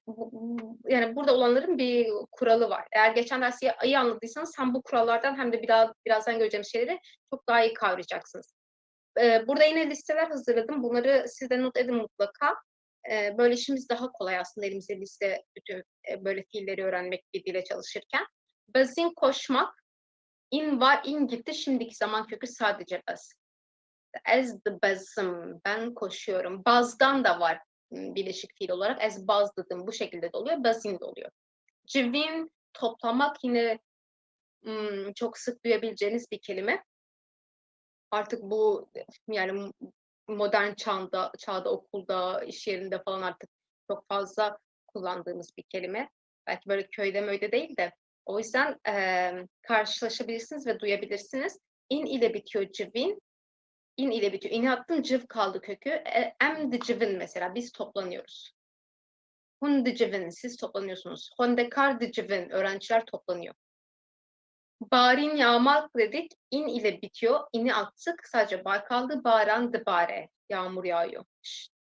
yani burada olanların bir kuralı var. Eğer geçen dersi iyi anladıysanız hem bu kurallardan hem de birazdan göreceğimiz şeyleri çok daha iyi kavrayacaksınız. Burada yine listeler hazırladım. Bunları siz de not edin mutlaka. Böyle işimiz daha kolay aslında elimizde liste bütün böyle fiilleri öğrenmek bir dile çalışırken. Bazin koşmak, in var, in gitti. Şimdiki zaman kökü sadece baz. Ez de bazım, ben koşuyorum. Bazdan da var birleşik fiil olarak. Ez bazladım, bu şekilde de oluyor. Bazin de oluyor. Civin, toplamak yine çok sık duyabileceğiniz bir kelime. Artık bu yani modern çağda okulda, iş yerinde falan artık çok fazla kullandığımız bir kelime. Belki böyle köyde möyde değil de. O yüzden karşılaşabilirsiniz ve duyabilirsiniz. İn ile bitiyor civin. İn ile bitiyor. İni attım, cıv kaldı kökü. Em de civin mesela, biz toplanıyoruz. Hun de civin, siz toplanıyorsunuz. Honde kar de civin, öğrenciler toplanıyor. Barin yağmak dedik, in ile bitiyor. İni attık, sadece bar kaldı. Baran de bare, yağmur yağıyor.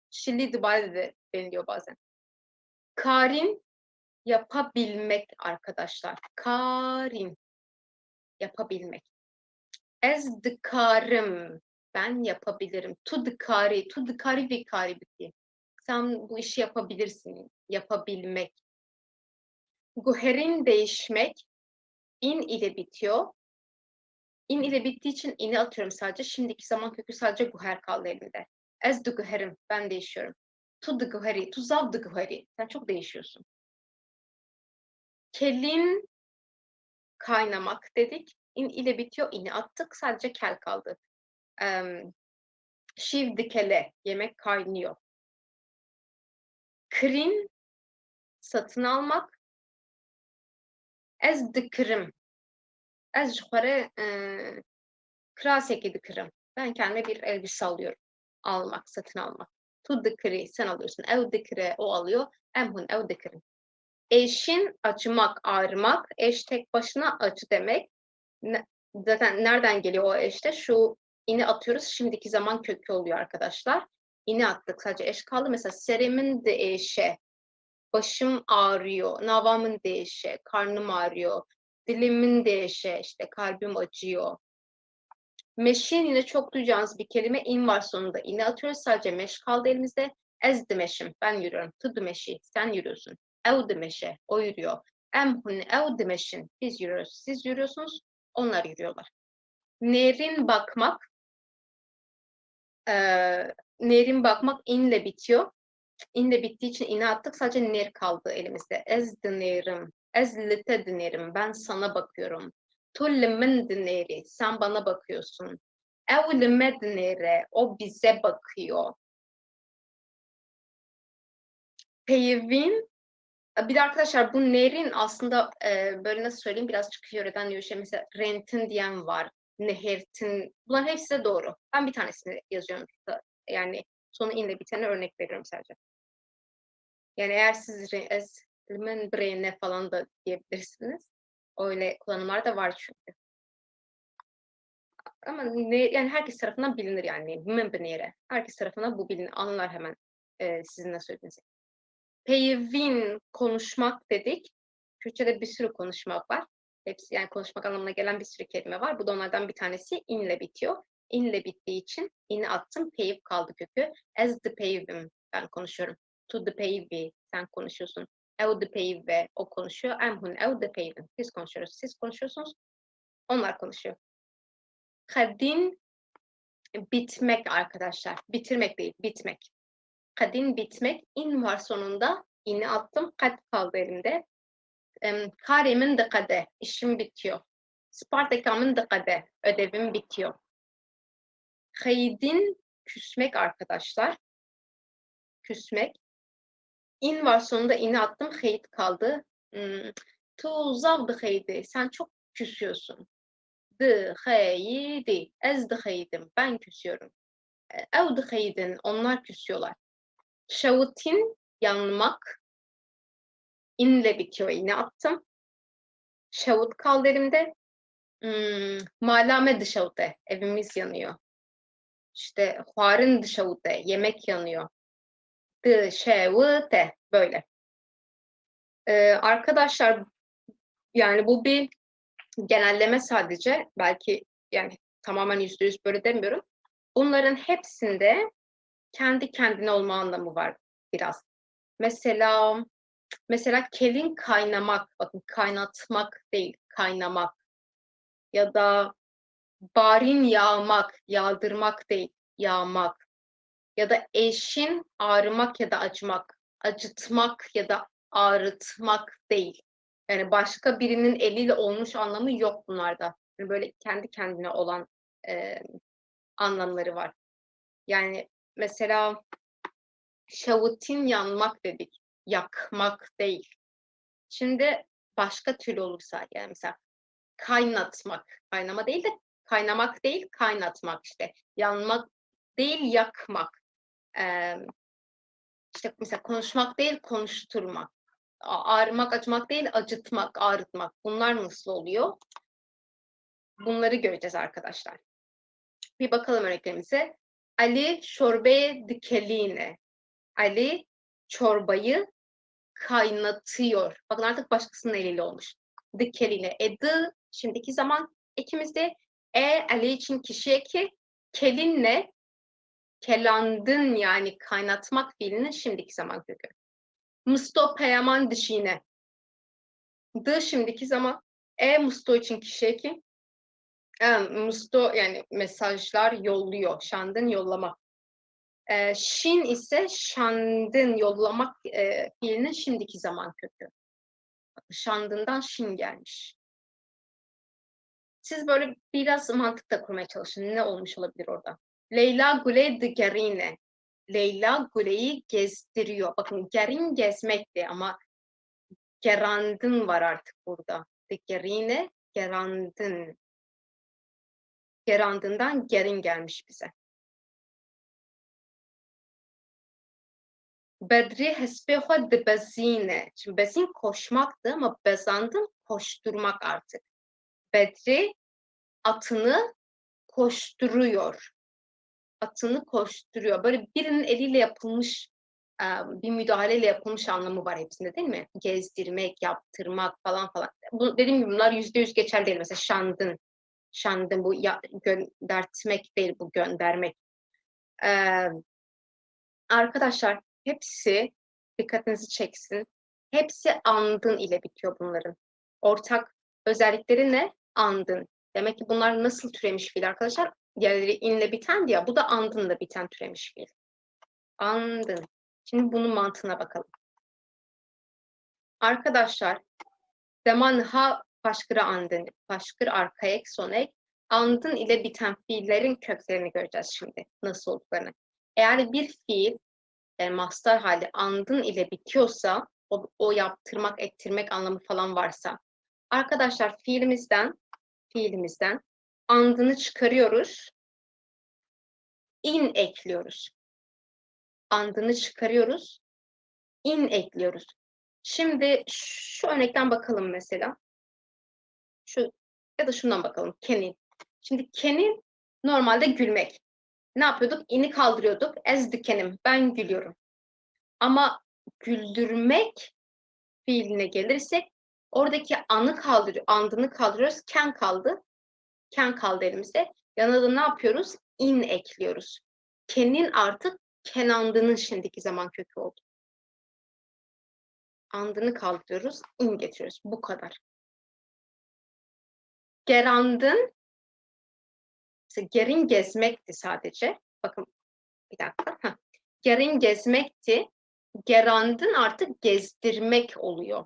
Şilli de bare de deniliyor bazen. Karin, yapabilmek arkadaşlar. Karin, yapabilmek. Ez dıkarım, ben yapabilirim. Tu dıkari ve kari biti. Sen bu işi yapabilirsin, yapabilmek. Guherin değişmek, in ile bitiyor. İn ile bittiği için ini atıyorum sadece. Şimdiki zaman kökü sadece guher kaldı elimde. Ez du guherim, ben değişiyorum. Tu du guheri, tu zav du guheri. Sen çok değişiyorsun. Kelin, kaynamak dedik. İn ile bitiyor, ini attık. Sadece kel kaldı. Şiv dikele, yemek kaynıyor. Krin, satın almak. Ez dikirim. Ez juhare kraseki dikirim. Ben kendime bir elbise alıyorum. Almak, satın almak. Tu dikiri, sen alıyorsun. Ev dikire, o alıyor. Emhun, ev dikirim. Eşin, acımak, ağrımak. Eş tek başına acı demek. Zaten nereden geliyor o eşte? Şu ini atıyoruz. Şimdiki zaman kökü oluyor arkadaşlar. İni attık. Sadece eş kaldı. Mesela serimin de eşe. Başım ağrıyor. Navamın de eşe. Karnım ağrıyor. Dilimin de eşe. İşte kalbim acıyor. Meşin yine çok duyacağınız bir kelime. İn var sonunda. İni atıyoruz. Sadece meş kaldı elimizde. Ez de meşim. Ben yürüyorum. Tu de meşi. Sen yürüyorsun. Ev de meşe. O yürüyor. Em hun ev dimeşin. Biz yürüyoruz. Siz yürüyorsunuz. Onlar yürüyorlar. Nerin bakmak. Nerin bakmak inle bitiyor. İnle bittiği için ine attık. Sadece ner kaldı elimizde. Ez dinerim. Ez lite dinerim. Ben sana bakıyorum. Tu limin dineri. Sen bana bakıyorsun. Ev lime dinere. O bize bakıyor. Peyvin. Bir de arkadaşlar bu nerin aslında böyle nasıl söyleyeyim biraz çıkıyor eden diyor şey mesela rentin diyen var. Nehertin. Bunların hepsi de doğru. Ben bir tanesini yazıyorum. Yani sonu inle bitene örnek veriyorum sadece. Yani eğer siz eslimin brain'e falan da diyebilirsiniz. Öyle kullanımlar da var çünkü. Ama yani herkes tarafından bilinir yani. Membnere. Herkes tarafından bu bilinir. Anlar hemen sizin ne söylediğinizi. Peyvin konuşmak dedik. Türkçe'de bir sürü konuşmak var. Hepsi yani konuşmak anlamına gelen bir sürü kelime var. Bu da onlardan bir tanesi inle bitiyor. İnle bittiği için ini attım. Peyv kaldı kökü. As the peyvim. Ben konuşuyorum. To the peyvi. Sen konuşuyorsun. Ev the peyve. O konuşuyor. Em hun ev the peyvim. Biz konuşuyoruz. Siz konuşuyorsunuz. Onlar konuşuyor. Kadin bitmek arkadaşlar. Bitirmek değil. Bitmek. Kadin bitmek. İn var sonunda. İni attım. Kad kaldı elimde. Karemin dıkade. İşim bitiyor. Spartakamın dıkade. Ödevim bitiyor. Haydin küsmek arkadaşlar. Küsmek. İn var sonunda ini attım. Hayd kaldı. Tu zavdı haydi. Sen çok küsüyorsun. Dı haydi. Ez dı haydim. Ben küsüyorum. Ev dı haydin. Onlar küsüyorlar. Şavutin yanmak. İnle bitiyor. İni attım. Şavut kaldı elimde. Malame dışavute. Evimiz yanıyor. İşte huarın dışavute. Yemek yanıyor. Dışavute. Böyle. Arkadaşlar yani bu bir genelleme sadece. Belki yani tamamen %100 böyle demiyorum. Bunların hepsinde kendi kendine olma anlamı var biraz. Mesela kelin kaynamak. Bakın kaynatmak değil. Kaynamak. Ya da barin yağmak. Yağdırmak değil. Yağmak. Ya da eşin ağrımak ya da acımak. Acıtmak ya da ağrıtmak değil. Yani başka birinin eliyle olmuş anlamı yok bunlarda. Yani böyle kendi kendine olan anlamları var. Yani mesela şavutin yanmak dedik. Yakmak değil. Şimdi başka türlü olursa yani mesela kaynatmak. Kaynama değil de kaynamak değil kaynatmak işte. Yanmak değil yakmak. İşte mesela konuşmak değil konuşturmak. Ağrımak, acımak değil acıtmak, ağrıtmak. Bunlar nasıl oluyor? Bunları göreceğiz arkadaşlar. Bir bakalım örneklerimize. Ali şorbe dikeline. Ali çorbayı kaynatıyor. Bakın artık başkasının eliyle olmuş. Dikeline. Dı şimdiki zaman ekimizde. Ali için kişi eki. Kelinle kelandın yani kaynatmak fiilinin şimdiki zaman kökü. Musto peyaman dişine. D şimdiki zaman. Musto için kişi eki. Musto yani mesajlar yolluyor. Şandın yollama. Şin ise şandın yollamak fiilinin şimdiki zaman kökü. Şandından şin gelmiş. Siz böyle biraz mantık da kurmaya çalışın. Ne olmuş olabilir orada? Leyla Gule de Gerine. Leyla Gule'yi gezdiriyor. Bakın gerin gezmekti ama gerandın var artık burada. De Gerine, gerandın. Gerandından gerin gelmiş bize. Bedri hesbeha de bezine. Şimdi bezin koşmaktı ama bezandın koşturmak artık. Bedri atını koşturuyor. Atını koşturuyor. Böyle birinin eliyle yapılmış bir müdahaleyle yapılmış anlamı var hepsinde değil mi? Gezdirmek, yaptırmak falan falan. Bu, dediğim gibi bunlar %100 geçerli değil. Mesela şandın. Şandın bu göndertmek değil, bu göndermek. Arkadaşlar hepsi dikkatinizi çeksin. Hepsi andın ile bitiyor bunların. Ortak özellikleri ne? Andın. Demek ki bunlar nasıl türemiş fiil arkadaşlar? Diğerleri inle biten ya. Bu da andınla biten türemiş fiil. Andın. Şimdi bunun mantığına bakalım. Arkadaşlar, zaman ha başkırı andın, başkır arkaya ek son ek, andın ile biten fiillerin köklerini göreceğiz şimdi. Nasıl olduklarını. Eğer bir fiil mastar hali andın ile bitiyorsa, o yaptırmak, ettirmek anlamı falan varsa. Arkadaşlar fiilimizden andını çıkarıyoruz, in ekliyoruz. Andını çıkarıyoruz, in ekliyoruz. Şimdi şu örnekten bakalım mesela. Şu ya da şundan bakalım. Kenin. Şimdi kenin normalde gülmek. Ne yapıyorduk? İni kaldırıyorduk. Ez dikenim. Ben gülüyorum. Ama güldürmek fiiline gelirsek oradaki andını kaldırıyoruz. Ken kaldı. Ken kaldı elimizde. Yanına da ne yapıyoruz? İn ekliyoruz. Kenin artık kenandının şimdiki zaman kökü oldu. Andını kaldırıyoruz. İn getiriyoruz. Bu kadar. Gerandın gerin gezmekti sadece. Bakın bir dakika. Gerin gezmekti. Gerandın artık gezdirmek oluyor.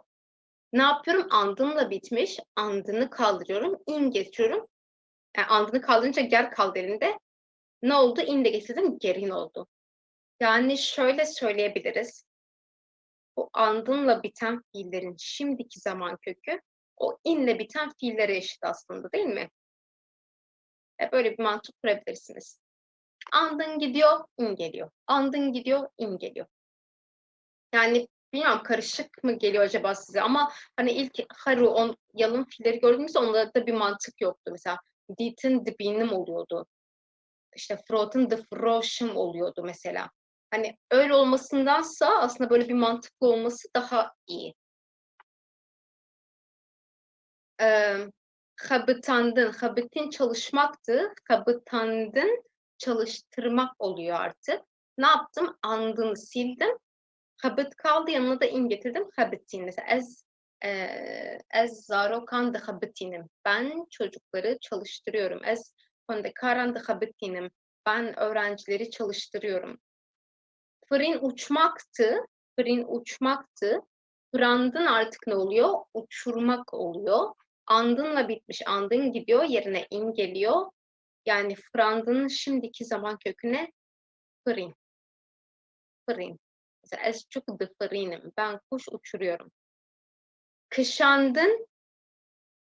Ne yapıyorum? Andınla bitmiş. Andını kaldırıyorum. İn getiriyorum. Yani andını kaldırınca ger kaldı elinde. Ne oldu? İn de getirdim. Gerin oldu. Yani şöyle söyleyebiliriz. Bu andınla biten fiillerin şimdiki zaman kökü o inle biten fiillere eşit aslında değil mi? Böyle bir mantık kurabilirsiniz. Andın gidiyor, in geliyor. Andın gidiyor, in geliyor. Yani bilmiyorum karışık mı geliyor acaba size ama hani ilk yalın fiilleri gördüğümüzde onlarda bir mantık yoktu. Mesela dit'in dibinim oluyordu. İşte frot'un the froşum oluyordu mesela. Hani öyle olmasındansa aslında böyle bir mantıklı olması daha iyi. Habıtandın, habıtin çalışmaktı. Habıtandın çalıştırmak oluyor artık. Ne yaptım? Andını sildim. Habıt kaldı yanına da in getirdim. Habıtin. Mesela ez zarokan da habıtinim. Ben çocukları çalıştırıyorum. Ez kondekaran da habıtinim. Ben öğrencileri çalıştırıyorum. Fırın uçmaktı. Fırın uçmaktı. Fırandın artık ne oluyor? Uçurmak oluyor. Andınla bitmiş. Andın gidiyor. Yerine in geliyor. Yani fırandının şimdiki zaman köküne fırın. Fırın. Mesela ez çok da fırınım. Ben kuş uçuruyorum. Kışandın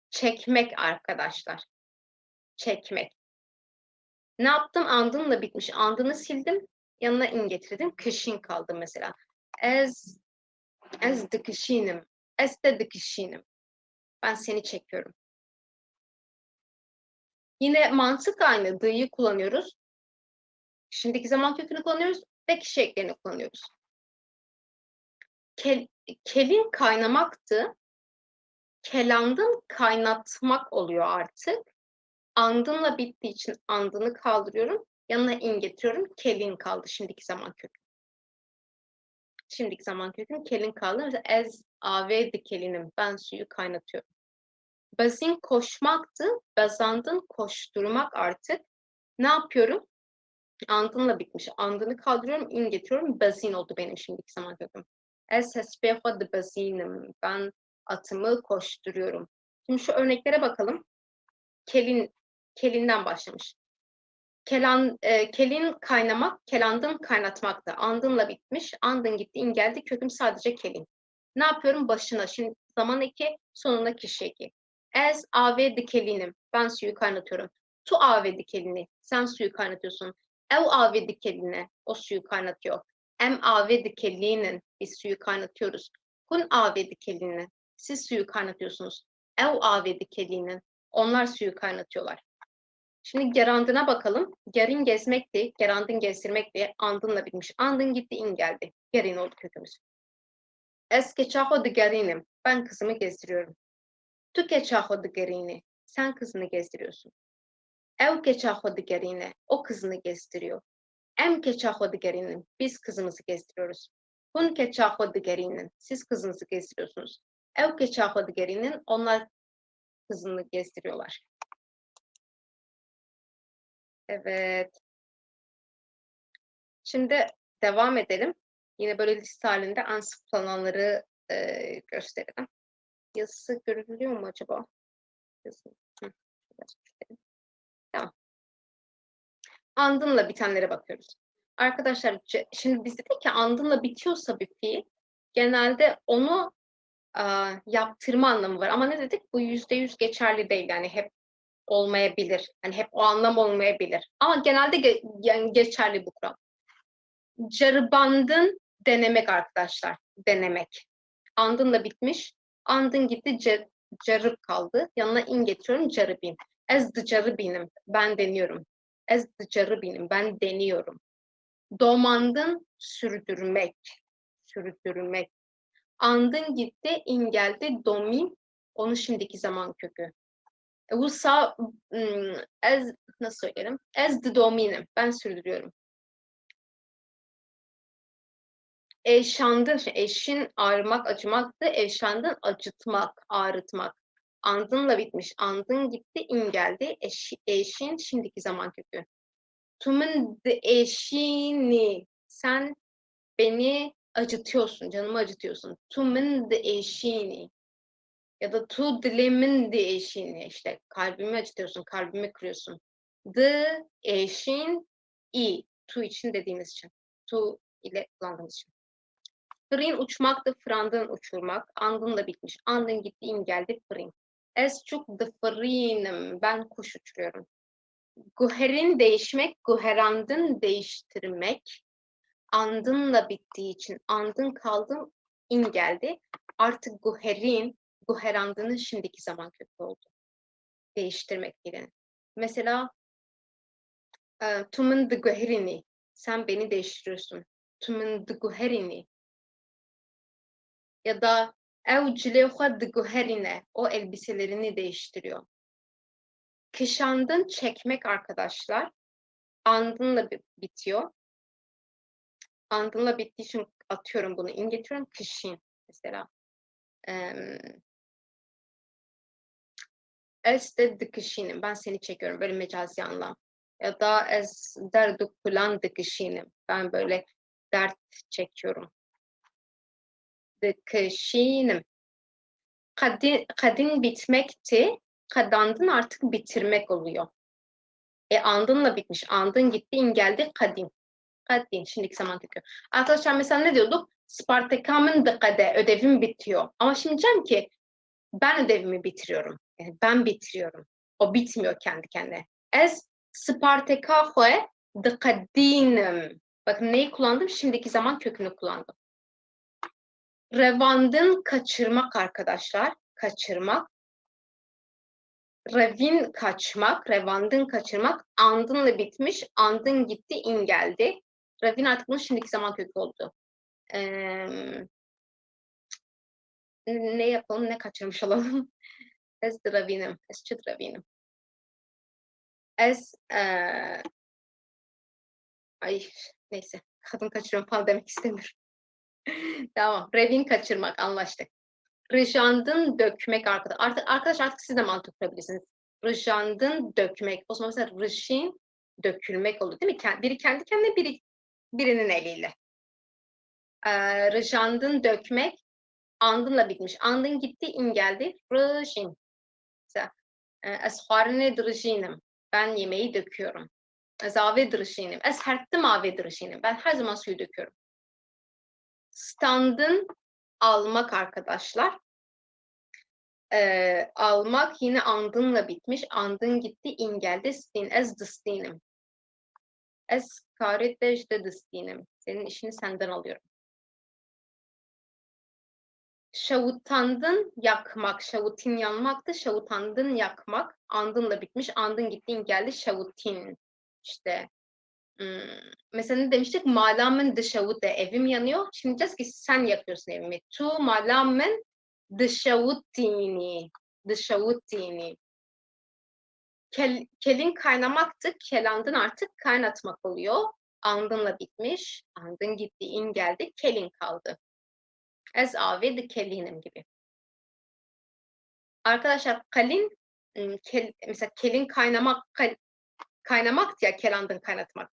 çekmek arkadaşlar. Çekmek. Ne yaptım? Andınla bitmiş. Andını sildim. Yanına in getirdim. Kışın kaldı mesela. Ez dıkışinim. Ez de dıkışinim. Ben seni çekiyorum. Yine mantık aynı. D'yı kullanıyoruz. Şimdiki zaman kökünü kullanıyoruz ve kişi eklerini kullanıyoruz. Kelin kaynamaktı. Kelandın kaynatmak oluyor artık. Andınla bittiği için andını kaldırıyorum. Yanına in getiriyorum. Kelin kaldı şimdiki zaman kökü. Şimdiki zaman köküm kelin kaldı. Mesela ez avedi kelinim. Ben suyu kaynatıyorum. Bazin koşmaktı. Bazandın koşturmak artık. Ne yapıyorum? Andınla bitmiş. Andını kaldırıyorum, in getiriyorum. Bazin oldu benim şimdiki zaman köküm. Es hesbeha de bazinim. Ben atımı koşturuyorum. Şimdi şu örneklere bakalım. Kelinden başlamış. Kelin kaynamak, kelandım kaynatmaktı. Andınla bitmiş. Andın gitti, in geldi. Köküm sadece kelin. Ne yapıyorum? Başına. Şimdi zaman eki, sonuna kişi eki. Ez ave dikelinim. Ben suyu kaynatıyorum. Tu ave dikelini. Sen suyu kaynatıyorsun. Ev ave dikeline. O suyu kaynatıyor. Em ave dikelinin. Biz suyu kaynatıyoruz. Kun ave dikelini. Siz suyu kaynatıyorsunuz. Ev ave dikelinin. Onlar suyu kaynatıyorlar. Şimdi gerandına bakalım. Gerin gezmekti, gerandın gezdirmekti, andınla bitmiş. Andın gitti, in geldi. Gerin oldu kökümüz. Es keçaho de gerinim. Ben kızımı gezdiriyorum. Tu keçaho de gerini. Sen kızını gezdiriyorsun. Ev keçaho de gerine. O kızını gezdiriyor. Em keçaho de gerinim. Biz kızımızı gezdiriyoruz. Hun keçaho digerinin. Siz kızınızı gezdiriyorsunuz. Ev keçaho digerinin. Onlar kızını gezdiriyorlar. Evet. Şimdi devam edelim. Yine böyle liste halinde ansıplananları gösterelim. Yazısı görülüyor mu acaba? Yazı. Tamam. Andınla bitenlere bakıyoruz. Arkadaşlar şimdi biz dedik ki andınla bitiyorsa bir fiil genelde onu yaptırma anlamı var. Ama ne dedik? Bu %100 geçerli değil. Yani hep olmayabilir. Yani hep o anlam olmayabilir. Ama genelde yani geçerli bu kural. Carıbandın denemek arkadaşlar. Denemek. Andınla bitmiş. Andın gitti carıp kaldı. Yanına in getiriyorum carıbin. Ez de carıbinim. Ben deniyorum. Ez de carıbinim. Ben deniyorum. Domandın sürdürmek. Sürdürmek. Andın gitti, in geldi, domin. Onun şimdiki zaman kökü. Bu nasıl söylerim? Ez de dominim. Ben sürdürüyorum. Eşandın, eşin ağrımak, acımaktı. Eşandın acıtmak, ağrıtmak. Andınla bitmiş. Andın gitti, in geldi. Eşin şimdiki zaman kökü. Tumun de eşini. Sen beni acıtıyorsun, canımı acıtıyorsun. Tumun de eşini. Ya da tu dilimin de eşini. İşte kalbimi acıtıyorsun, kalbimi kırıyorsun. The eşin i. Tu için dediğimiz için. Tu ile kullandığımız için. Fırın uçmaktı, frandın uçurmak. Andın da bitmiş. Andın gitti, in geldi, fırın. Es çok the fırınım. Ben kuş uçuruyorum. Guherin değişmek, guherandın değiştirmek. Andınla bittiği için andın kaldım, in geldi. Artık guherandının şimdiki zaman kökü oldu. Değiştirmek fiilini. Mesela tumun de guherini. Sen beni değiştiriyorsun. Tumun de guherini. Ya da ev cilevha de guherine. O elbiselerini değiştiriyor. Kışandın çekmek arkadaşlar. Andınla bitiyor. Andınla bittiği için atıyorum bunu. İn getiriyorum. Kışın mesela. Ez de dıkışinim. Ben seni çekiyorum. Böyle mecazi anlam. Ya da ez derdu kulan dıkışinim. Ben böyle dert çekiyorum. Dıkışinim. Kadın bitmekti. Kadandın artık bitirmek oluyor. Andınla bitmiş. Andın gitti, in geldi kadın. Kadın. Şimdiki zaman tekrar. Arkadaşlar mesela ne diyorduk? Spartakamın dıkade. Ödevim bitiyor. Ama şimdi diyeceğim ki ben ödevimi bitiriyorum. Yani ben bitiriyorum. O bitmiyor kendi kendine. Ez Spartakahoe dıkadinim. Bakın neyi kullandım? Şimdiki zaman kökünü kullandım. Revandın kaçırmak arkadaşlar. Kaçırmak. Revin kaçmak. Revandın kaçırmak. Andınla bitmiş. Andın gitti, in geldi. Revin artık bunun şimdiki zaman kökü oldu. Ne yapalım? Ne kaçırmış olalım? Ez dravinim. Ez çıdravinim. Ez ay neyse. Kadın kaçırıyorum falan demek istemiyorum. Tamam. Revin kaçırmak. Anlaştık. Rıjandın dökmek arkadaş artık siz de mantık kurabilirsiniz. Rıjandın dökmek. O zaman mesela rıjin dökülmek oldu değil mi? Biri kendi kendine, birinin eliyle. Rıjandın dökmek. Andınla bitmiş. Andın gitti, in geldi. Rıjin. Mesela esharine rıjinim. Ben yemeği döküyorum. Zave dırışinim. Es herttim ave dırışinim. Ben her zaman suyu döküyorum. Standın almak arkadaşlar. Almak yine andınla bitmiş. Andın gitti, in geldi. Stin. Ez dıstinim. Ez karetejde dıstinim. Senin işini senden alıyorum. Şavutandın yakmak. Şavutin yanmaktı. Şavutandın yakmak. Andınla bitmiş. Andın gitti, in geldi. Şavutin. İşte mesela ne demiştik? Malamen dışavute. Evim yanıyor. Şimdi diyeceğiz ki sen yakıyorsun evimi. Tu malamen dışavutini. Dışavutini. Kelin kaynamaktı. Kelandın artık kaynatmak oluyor. Andınla bitmiş. Andın gitti, in geldi, kelin kaldı. Ez aved kelinim gibi. Arkadaşlar kalin, mesela kelin kaynamak ya, kelandın kaynatmak.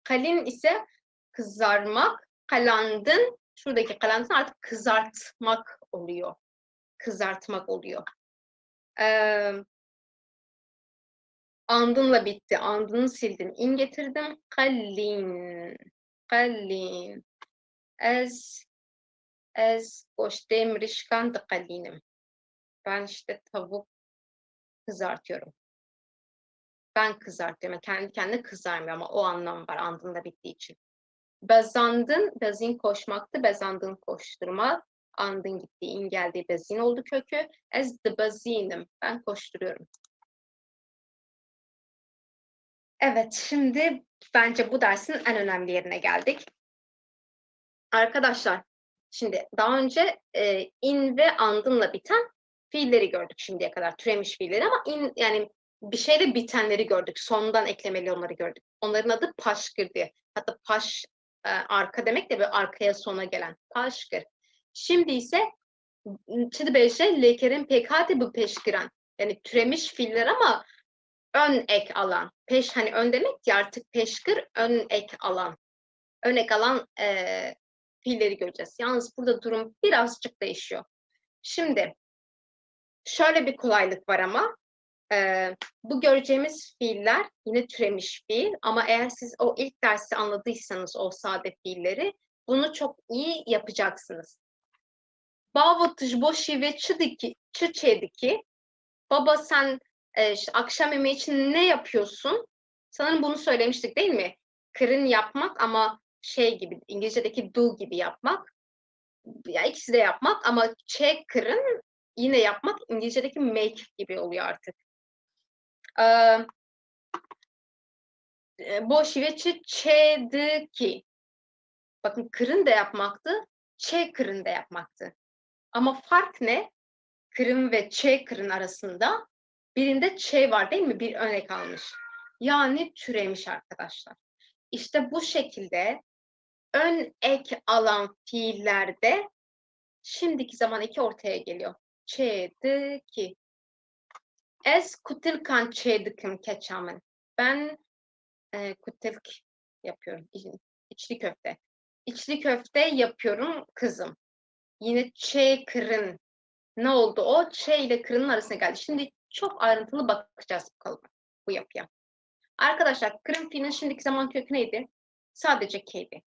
Kalin ise kızarmak, kalandın, şuradaki kalandın artık kızartmak oluyor. Kızartmak oluyor. Andınla bitti. Andını sildim. İn getirdim. Kalin. Kalin. Ez goştem rişkand kalinim. Ben işte tavuk kızartıyorum. Ben kızartıyorum. Kendi kendine kızarmıyor ama o anlam var andında bittiği için. Bezandın, bezin koşmaktı. Bezandın koşturma. Andın gitti, in geldi, bezin oldu kökü. Ez de bezinim. Ben koşturuyorum. Evet, şimdi bence bu dersin en önemli yerine geldik. Arkadaşlar, şimdi daha önce in ve andınla biten fiilleri gördük şimdiye kadar, türemiş fiilleri, ama yani bir şeyle bitenleri gördük. Sondan eklemeli onları gördük. Onların adı paşkır diye. Hatta paş arka demek de böyle arkaya sona gelen paşkır. Şimdi ise şimdi beşe lekerin pekati bu peşkiren. Yani türemiş fiiller ama ön ek alan. Peş hani ön demek ya, artık peşkır ön ek alan. Ön ek alan fiilleri göreceğiz. Yalnız burada durum birazcık değişiyor. Şimdi şöyle bir kolaylık var ama bu göreceğimiz fiiller yine türemiş fiil, ama eğer siz o ilk dersi anladıysanız o sade fiilleri, bunu çok iyi yapacaksınız. Bavotış boşi ve çıçediki. Baba sen işte akşam yemeği için ne yapıyorsun? Sanırım bunu söylemiştik değil mi? Kırın yapmak ama şey gibi, İngilizce'deki do gibi yapmak. Ya ikisi de yapmak ama kırın yine yapmak, İngilizce'deki make gibi oluyor artık. Boşi ve çediki. Bakın kırın da yapmaktı, kırın da yapmaktı. Ama fark ne? Kırın ve kırın arasında birinde var değil mi? Bir örnek almış. Yani türemiş arkadaşlar. İşte bu şekilde ön ek alan fiillerde şimdiki zaman eki ortaya geliyor. Çediki. Ez kutilkan çedikim keçamın. Ben kutilk yapıyorum. İçli köfte. İçli köfte yapıyorum kızım. Yine kırın. Ne oldu o? ile kırının arasına geldi. Şimdi çok ayrıntılı bakacağız bu kalıba, bu yapıya. Arkadaşlar kırın fiilinin şimdiki zaman kökü neydi? Sadece k'ydi.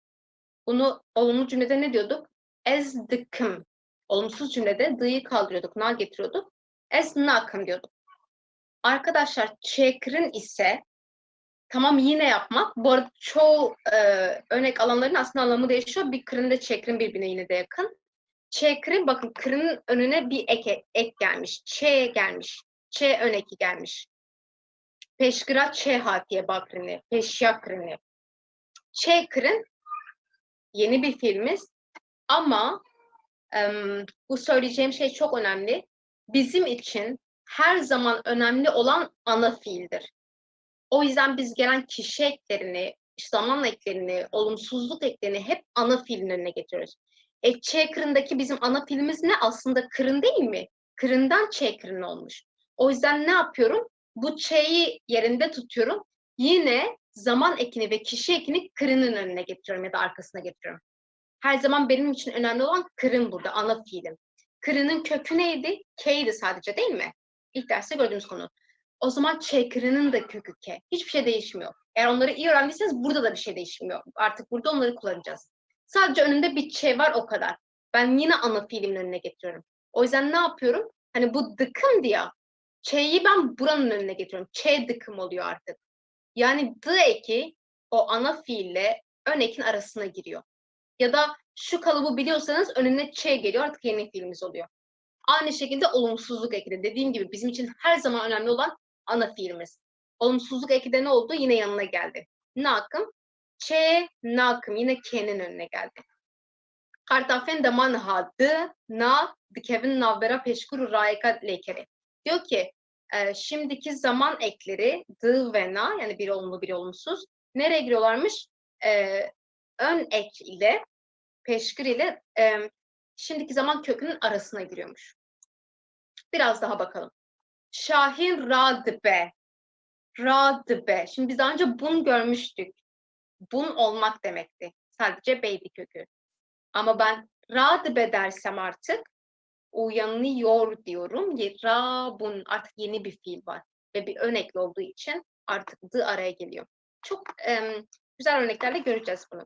Bunu olumlu cümlede ne diyorduk? Ez dıkım. Olumsuz cümlede dı'yı kaldırıyorduk, na getiriyorduk. Ez nakım diyorduk. Arkadaşlar kırın ise tamam yine yapmak. Bu arada çoğu örnek alanların aslında anlamı değişiyor. Bir kırın da kırın birbirine yine de yakın. Kırın, bakın kırının önüne bir ek gelmiş. Gelmiş. Ön eki gelmiş. Peşkıra hatiye bakrini. Peşyakrini. Kırın yeni bir fiilimiz ama bu söyleyeceğim şey çok önemli. Bizim için her zaman önemli olan ana fiildir. O yüzden biz gelen kişi eklerini, zaman eklerini, olumsuzluk eklerini hep ana fiilin önüne getiriyoruz. Kırındaki bizim ana fiilimiz ne? Aslında kırın değil mi? Kırından kırın olmuş. O yüzden ne yapıyorum? Bu yerinde tutuyorum. Yine zaman ekini ve kişi ekini kırının önüne getiriyorum ya da arkasına getiriyorum. Her zaman benim için önemli olan kırın burada, ana fiilim. Kırının kökü neydi? K'ydi sadece değil mi? İlk derste gördüğümüz konu. O zaman kırının da kökü K. Hiçbir şey değişmiyor. Eğer onları iyi öğrendiyseniz burada da bir şey değişmiyor. Artık burada onları kullanacağız. Sadece önünde bir var, o kadar. Ben yine ana fiilimin önüne getiriyorum. O yüzden ne yapıyorum? Hani bu dıkım diye. Ben buranın önüne getiriyorum. Dıkım oluyor artık. Yani dı eki o ana fiille ön ekin arasına giriyor. Ya da şu kalıbı biliyorsanız önüne geliyor, artık yeni fiilimiz oluyor. Aynı şekilde olumsuzluk eki de dediğim gibi bizim için her zaman önemli olan ana fiilimiz. Olumsuzluk eki de ne oldu? Yine yanına geldi. Nakım, nakım yine K'nin önüne geldi. Kartafen daman hadı na dikevin navbera peşkuru rayeka lekeri. Diyor ki şimdiki zaman ekleri dı ve na, yani biri olumlu biri olumsuz, nereye giriyorlarmış? ön ek ile peşgir ile şimdiki zaman kökünün arasına giriyormuş. Biraz daha bakalım. Şahin radbe. Radbe. Şimdi biz daha önce bun görmüştük. Bun olmak demekti. Sadece beydi kökü. Ama ben radbe dersem artık uyanıyor diyorum. Rabun artık yeni bir fiil var. Ve bir ön ekli olduğu için artık dı araya geliyor. Çok güzel örneklerle göreceğiz bunu.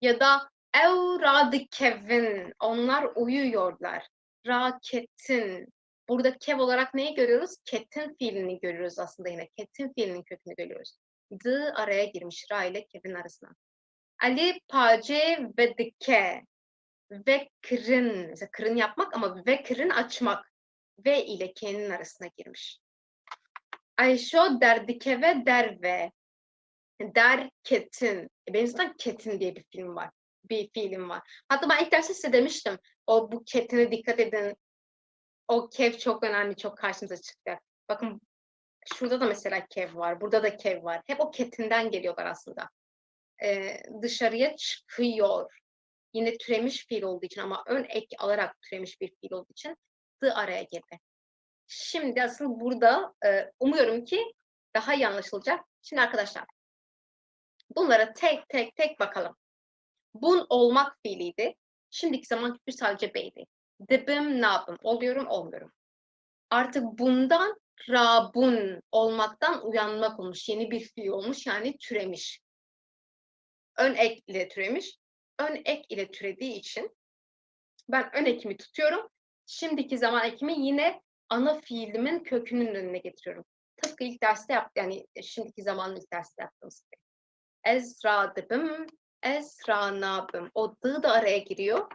Ya da Kevin. Onlar uyuyorlar. Raketin. Burada kev olarak neyi görüyoruz? Ketin fiilini görüyoruz aslında yine. Ketin fiilinin kökünü görüyoruz. D araya girmiş. Ra ile kevin arasına. Ali pace ve dike. Ve kırın. Mesela kırın yapmak ama ve kırın açmak. Ve ile k'nin arasına girmiş. Ayşo derdike ve derve. Der ketin. Benim zaten Ketin diye bir film var. Bir fiilim var. Hatta ben ilk derste size demiştim. Bu ketine dikkat edin. O kev çok önemli. Çok karşınıza çıkacak. Bakın şurada da mesela kev var. Burada da kev var. Hep o ketinden geliyorlar aslında. Dışarıya çıkıyor. Yine türemiş fiil olduğu için ama ön ek alarak türemiş bir fiil olduğu için dı araya girdi. Şimdi aslında burada umuyorum ki daha iyi anlaşılacak. Şimdi arkadaşlar bunlara tek tek bakalım. Bun olmak fiiliydi. Şimdiki zaman kökü sadece beydi. Dibim, nabım. Oluyorum, olmuyorum. Artık bundan rabun olmaktan uyanmak olmuş. Yeni bir fiil olmuş yani türemiş. Ön ek ile türemiş. Ön ek ile türediği için ben ön ekimi tutuyorum. Şimdiki zaman ekimi yine ana fiilimin kökünün önüne getiriyorum. Tıpkı ilk derste yani şimdiki zamanın ilk derste yaptığımız gibi. Ezra dibim, Ezra nabım. O dı da araya giriyor.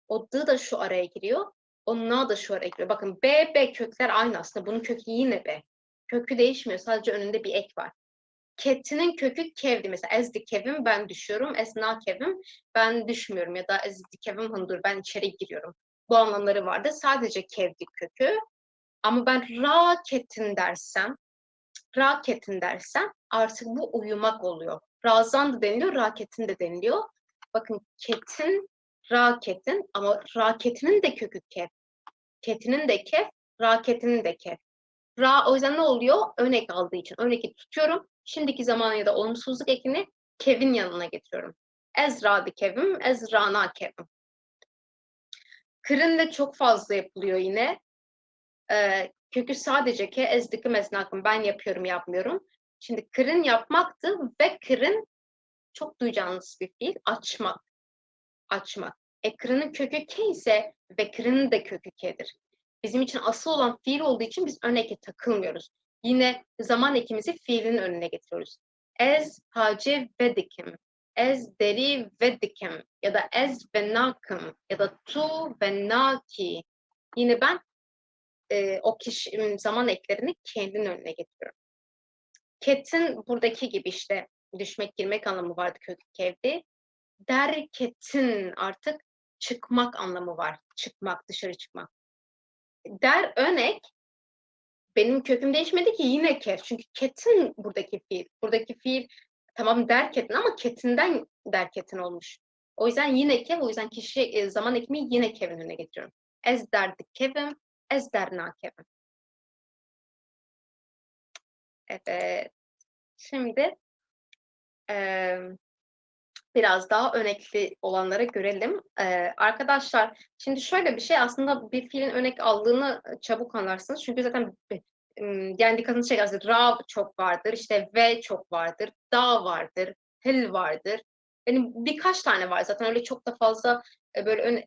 O dı da şu araya giriyor. O na da şu araya giriyor. Bakın B kökler aynı aslında. Bunun kökü yine B. Kökü değişmiyor. Sadece önünde bir ek var. Ketinin kökü kevdi. Mesela ezdi kevim ben düşüyorum. Esna kevim ben düşmüyorum. Ya da ezdi kevim hındur ben içeri giriyorum. Bu anlamları vardı. Sadece kevdi kökü. Ama ben raketin dersem artık bu uyumak oluyor. Razan da deniliyor, raketin de deniliyor. Bakın raketin ama raketinin de kökü kef. Ketinin de kef, raketinin de kef. O yüzden ne oluyor? Örnek aldığı için. Örneği tutuyorum. Şimdiki zaman ya da olumsuzluk ekini kevin yanına getiriyorum. Ezra'dı kevim, Ezra'na kevim. Kırın da çok fazla yapılıyor yine. Kökü sadece ke, ezdikim, eznakım. Ben yapıyorum, yapmıyorum. Şimdi kırın yapmaktı ve kırın çok duyacağınız bir fiil. Açmak. Açmak. Kırının kökü ke ise ve kırının da kökü ke'dir. Bizim için asıl olan fiil olduğu için biz ön eke takılmıyoruz. Yine zaman ekimizi fiilin önüne getiriyoruz. Ez hace ve dikim. Ez deri ve dikim. Ya da ez ve nakım. Ya da tu ve naki. Yine ben o kişi zaman eklerini kendinin önüne getiriyorum. Ketin buradaki gibi işte düşmek, girmek anlamı vardı kökü kevdi. Ketin artık çıkmak anlamı var. Çıkmak, dışarı çıkmak. Der önek benim köküm değişmedi ki yine ket. Çünkü ketin buradaki fiil. Buradaki fiil tamam ketin ama ketinden ketin olmuş. O yüzden yine kev, o yüzden kişi zaman ekimi yine kevin önüne getiriyorum. Ez derdi kevim, ez derna kevim. Evet. Şimdi biraz daha örnekli olanları görelim. Arkadaşlar şimdi şöyle bir şey aslında bir fiilin örnek aldığını çabuk anlarsınız. Çünkü zaten yani dikkatinizi çekersiniz. Ra çok vardır, işte ve çok vardır, da vardır, hil vardır. Yani birkaç tane var zaten öyle çok da fazla böyle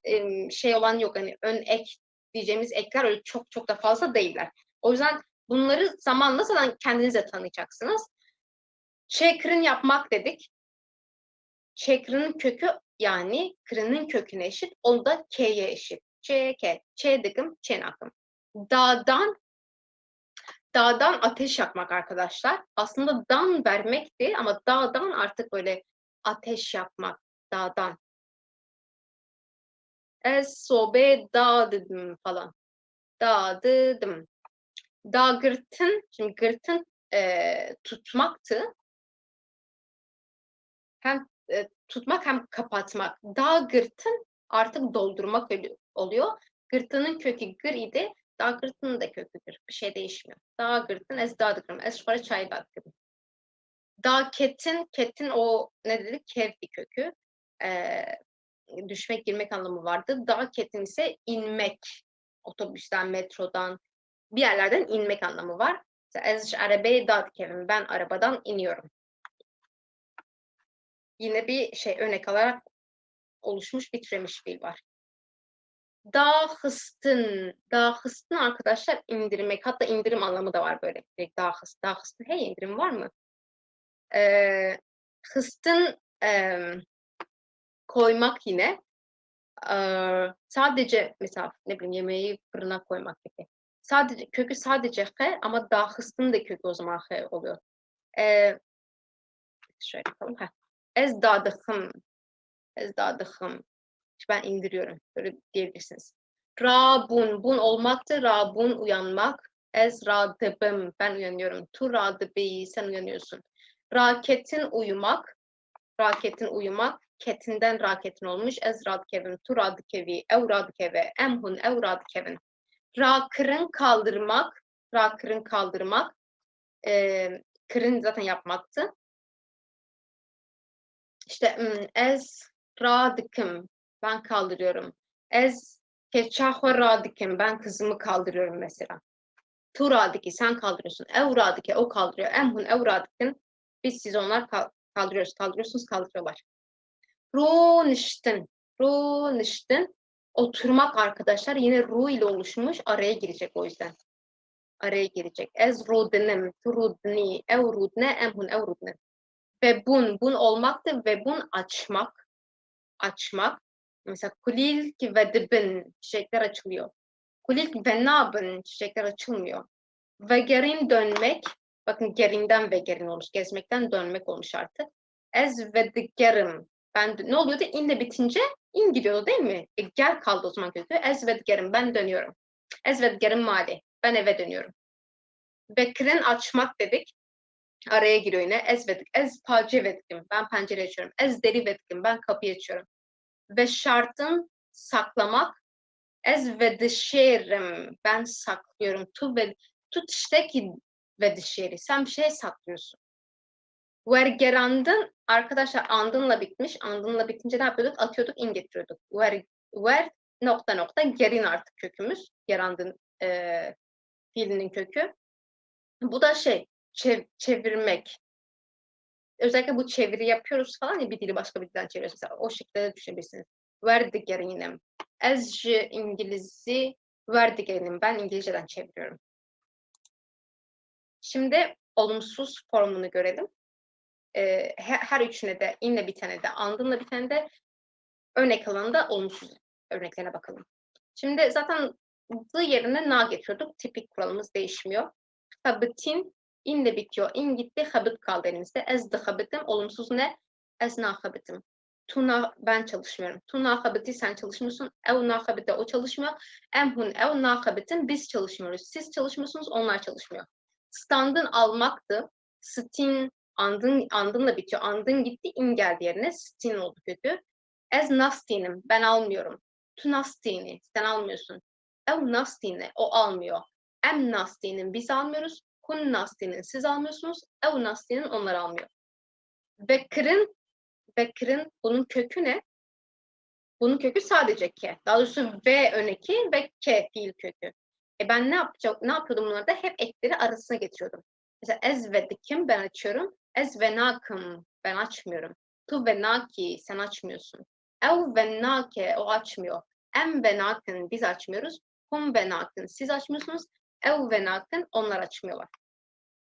şey olan yok. Hani ön ek diyeceğimiz ekler öyle çok da fazla değiller. O yüzden bunları zamanla zaten kendinize tanıyacaksınız. Kırın yapmak dedik. Kırının kökü yani kırının köküne eşit. O da K'ye eşit. K. Dıkım, nakım. Dağdan ateş yakmak arkadaşlar. Aslında dan vermekti ama dağdan artık böyle ateş yakmak. Dağdan. Sobe dağdıdım falan. Dağdıdım. Şimdi gırtın tutmaktı. Hem tutmak hem kapatmak. Da gırtın artık doldurmak oluyor. Gırtının kökü gır idi. Da gırtının da kökü gır. Bir şey değişmiyor. Da gırtın ez da dıkırım. Ez şuara çay da dıkırım. Da ketin o ne dedik? Kevdi kökü. Düşmek, girmek anlamı vardı. Da ketin ise inmek. Otobüsten, metrodan, bir yerlerden inmek anlamı var. Ez arabaya da dıkırım. Ben arabadan iniyorum. Yine bir şey örnek alarak oluşmuş bir türemiş fiil var. Dağıstın. Dağıstın arkadaşlar indirmek. Hatta indirim anlamı da var böyle. Dağıstın. Dağıstın. Hey indirim var mı? Hıstın koymak yine. Sadece mesela ne bileyim yemeği fırına koymak gibi. Sadece kökü sadece he ama dağıstın da kökü o zaman he oluyor. Şöyle bakalım. Ez dadıhım. Ez dadıhım. Ben indiriyorum. Böyle diyebilirsiniz. Rabun. Bun olmaktır. Rabun uyanmak. Ez radıbım. Ben uyanıyorum. Tu radıbi. Sen uyanıyorsun. Raketin uyumak. Raketin uyumak. Ketinden raketin olmuş. Ez radkevim. Tu radkevi. Ev radkeve. Emhun. Ev radkevin. Rakırın kaldırmak. Rakırın kaldırmak. Kırın zaten yapmaktı. İşte ez radıkım. Ben kaldırıyorum. Ez keçahve radikim. Ben kızımı kaldırıyorum mesela. Tu radiki sen kaldırıyorsun. Ev radike o kaldırıyor. Emhun ev radikin. Biz siz onlar kaldırıyoruz. Kaldırıyorsunuz kaldırıyorlar. Runiştin. Runiştin. Oturmak arkadaşlar yine ru ile oluşmuş. Araya girecek o yüzden. Araya girecek. Ez rudinim. Tu rudni. Ev rudne. Emhun ev rudne. Ve bun olmaktır ve bun açmak. Mesela kulil ki ve dibin çiçekler açılıyor. Kulil ve nabın çiçekler açılmıyor. Ve gerin dönmek. Bakın gerinden ve gerin olmuş. Gezmekten dönmek olmuş artık. Ez ve digerim. Ne oluyordu? İn de bitince in gidiyordu değil mi? Ger kaldı o zaman kötü. Ez ve digerim. Ben dönüyorum. Ez ve digerim mali. Ben eve dönüyorum. Bekir'in açmak dedik. Araya giriyor yine. Ez vedik. Ez pacı vetkim. Ben pencere açıyorum. Ez deri vetkim. Ben kapıyı açıyorum. Ve şartın saklamak. Ez ve dışarım. Ben saklıyorum. Tut işte ki ve dışarı. Sen bir şey saklıyorsun. Vergerandın arkadaşlar andınla bitmiş. Andınla bitince ne yapıyorduk? Atıyorduk, in getiriyorduk. Ver nokta nokta gerin artık kökümüz. Gerandın fiilinin kökü. Bu da çevirmek. Özellikle bu çeviri yapıyoruz falan ya bir dili başka bir dilden çeviriyoruz. Mesela o şekilde de düşünebilirsiniz. Verdigerinim. Ezji İngilizce verdigerinim. Ben İngilizceden çeviriyorum. Şimdi olumsuz formunu görelim. Her üçüne de inle bitene de andınla bitene de örnek alanında olumsuz örneklerine bakalım. Şimdi zaten the yerine na getiriyorduk. Tipik kuralımız değişmiyor. Habitin inle bitiyor. İn gitti, habit kaldı elimizde. Ez de habitim. Olumsuz ne? Ez na habitim. Tuna ben çalışmıyorum. Tuna habiti sen çalışmıyorsun. Ev na habite o çalışmıyor. Emhun ev na habitin biz çalışmıyoruz. Siz çalışmıyorsunuz, onlar çalışmıyor. Standın almaktı. Stin andınla bitiyor. Andın gitti, in geldi yerine. Stin oldu kötü. Ez nastinim. Ben almıyorum. Tu nastini. Sen almıyorsun. Ev nastini. O almıyor. Em nastinin biz almıyoruz. Kun nastinin siz almıyorsunuz. Ev nastinin onlar almıyor. Bekir'in bunun kökü ne? Bunun kökü sadece ke. Daha doğrusu v öneki ve ke fiil kökü. Ben ne yapıyordum bunlarda? Hep ekleri arasına getiriyordum. Mesela ez ve dikim ben açıyorum. Ez ve nakım ben açmıyorum. Tu ve naki sen açmıyorsun. Ev ve nake o açmıyor. Em ve nakın biz açmıyoruz. Hum ve nakın siz açmıyorsunuz. Ev ve nakın onlar açmıyorlar.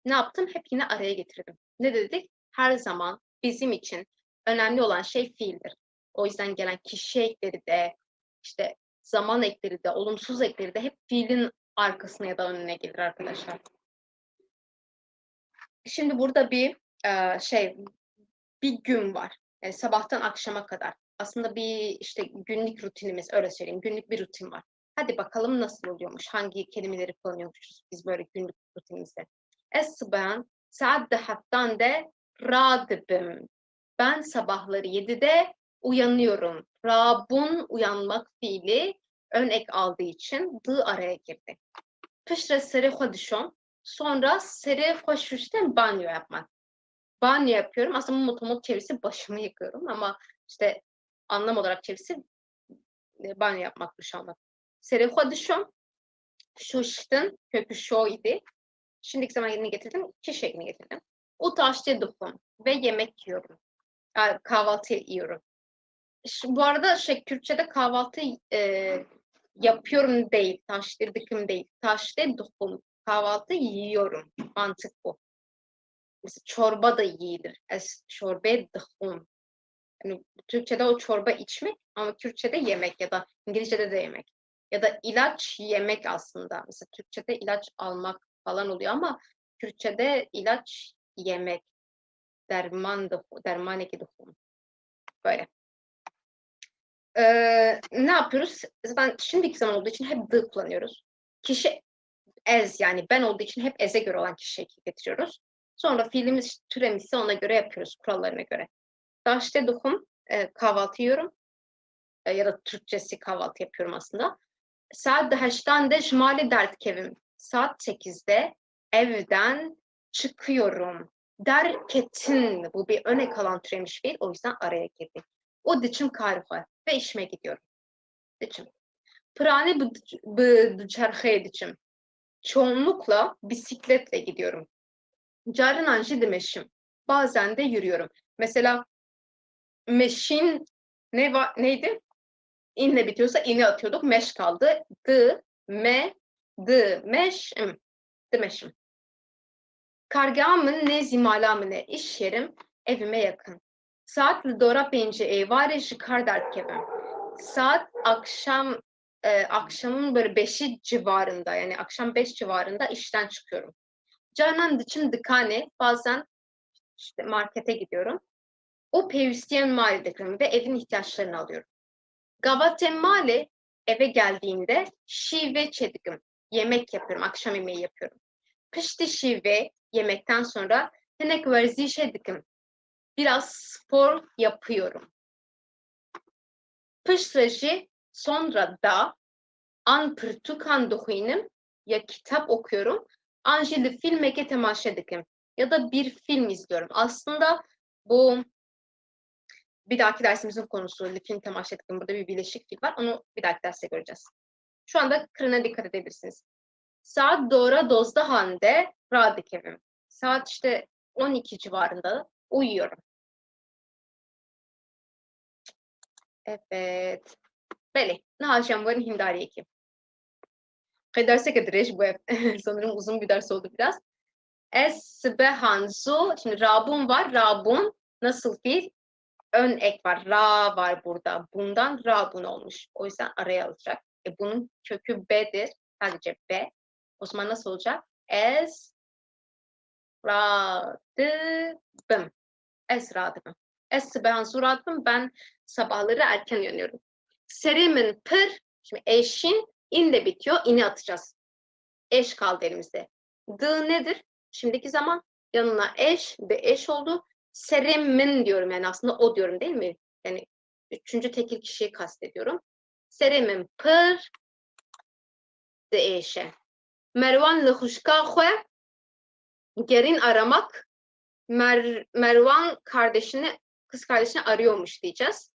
Ne yaptım? Hep yine araya getirdim. Ne dedik? Her zaman bizim için önemli olan şey fiildir. O yüzden gelen kişi ekleri de, işte zaman ekleri de, olumsuz ekleri de hep fiilin arkasına ya da önüne gelir arkadaşlar. Şimdi burada bir gün var. Yani sabahtan akşama kadar. Aslında bir işte günlük rutinimiz, öyle söyleyeyim. Günlük bir rutin var. Hadi bakalım nasıl oluyormuş? Hangi kelimeleri kullanıyormuşuz biz böyle günlük rutinimizde? Es-sıbhan saat dahattan de radibim. Ben sabahları 7'de uyanıyorum. Rabun uyanmak fiili ön ek aldığı için dı araya girdi. Pişre seri hodişon. Sonra seri hoşuşten banyo yapmak. Banyo yapıyorum. Aslında bu motomot çevirisi başımı yıkıyorum ama işte anlam olarak çevirisi banyo yapmak, duş almak. Seri hodişon. Şuştun. Kökü şo idi. Şimdiki zaman yerine getirdim. Kiş ekini getirdim. Utaşte duhum. Ve yemek yiyorum. Kahvaltı yiyorum. Bu arada Kürtçe'de kahvaltı yapıyorum değil, taştırdıkım değil. Taştırdıkım, kahvaltı yiyorum. Mantık bu. Mesela çorba da yiyilir. Çorbe dıhum. Yani Türkçe'de o çorba içmek ama Kürtçe'de yemek ya da İngilizce'de de yemek. Ya da ilaç yemek aslında. Mesela Türkçe'de ilaç almak falan oluyor ama Kürtçe'de ilaç yemek. Derman eki dıhum. Böyle. Ne yapıyoruz? Ben şimdiki zaman olduğu için hep the kullanıyoruz. Kişi as yani ben olduğu için hep as'e göre olan kişi şekli getiriyoruz. Sonra fiilimiz türemisi ona göre yapıyoruz, kurallarına göre. Daşte duhum, kahvaltı yiyorum. Ya da Türkçesi kahvaltı yapıyorum aslında. Saat 8'de jmali dert kevim. Saat 8'de evden çıkıyorum. Derketin, bu bir öne kalan türemiş fiil, o yüzden araya girdi. O diçim karıha ve işime gidiyorum. Diçim. Prane bu çarxaya diçim. Çoğunlukla bisikletle gidiyorum. Carın anji demeşim. Bazen de yürüyorum. Mesela meşin neydi? İnle bitiyorsa ini atıyorduk. Meş kaldı. Meşim. Demeşim. Kargamın ne zimalamın ne iş yerim evime yakın. Saat dora penci evare jikar derkevim. Saat akşamın böyle 5'i civarında yani akşam 5 civarında işten çıkıyorum. Canan dıçım dıkane bazen işte markete gidiyorum. O pevüstiyen malidekim ve evin ihtiyaçlarını alıyorum. Gavatem mali eve geldiğinde şive çedikim. Yemek yapıyorum, akşam yemeği yapıyorum. Pişti şive yemekten sonra tenek verziş edikim. Biraz spor yapıyorum. Pıştrajı sonra da an pırtukan dokuinim ya kitap okuyorum. Anjeli filmeke temaşa edikim. Ya da bir film izliyorum. Aslında bu bir dahaki dersimizin konusu film temaşa edikim. Burada bir bileşik fiil var. Onu bir dahaki derste göreceğiz. Şu anda kırına dikkat edebilirsiniz. Saat doğru dozda hande radik evim. Saat işte 12 civarında uyuyorum. Evet. Beli. Nahaşem varın hindari ekim. Derse kadar bu ev. Sanırım uzun bir ders oldu biraz. Esbehanzu. Şimdi rabun var. Rabun nasıl fiil? Ön ek var. Ra var burada. Bundan rabun olmuş. O yüzden araya alacak. Bunun kökü B'dir. Sadece B. O zaman nasıl olacak? Esradıbım. Esradıbım. Esbehanzu radıbım. Ben sabahları erken uyanıyorum. Serimin pır. Şimdi eşin inle bitiyor. İni atacağız. Eş kaldı elimizde. D nedir? Şimdiki zaman yanına eş ve eş oldu. Serimin diyorum yani aslında o diyorum değil mi? Yani üçüncü tekil kişiyi kastediyorum. Serimin pır de eşe. Mervan le huşka xwe gerin aramak. Mervan kız kardeşini arıyormuş diyeceğiz.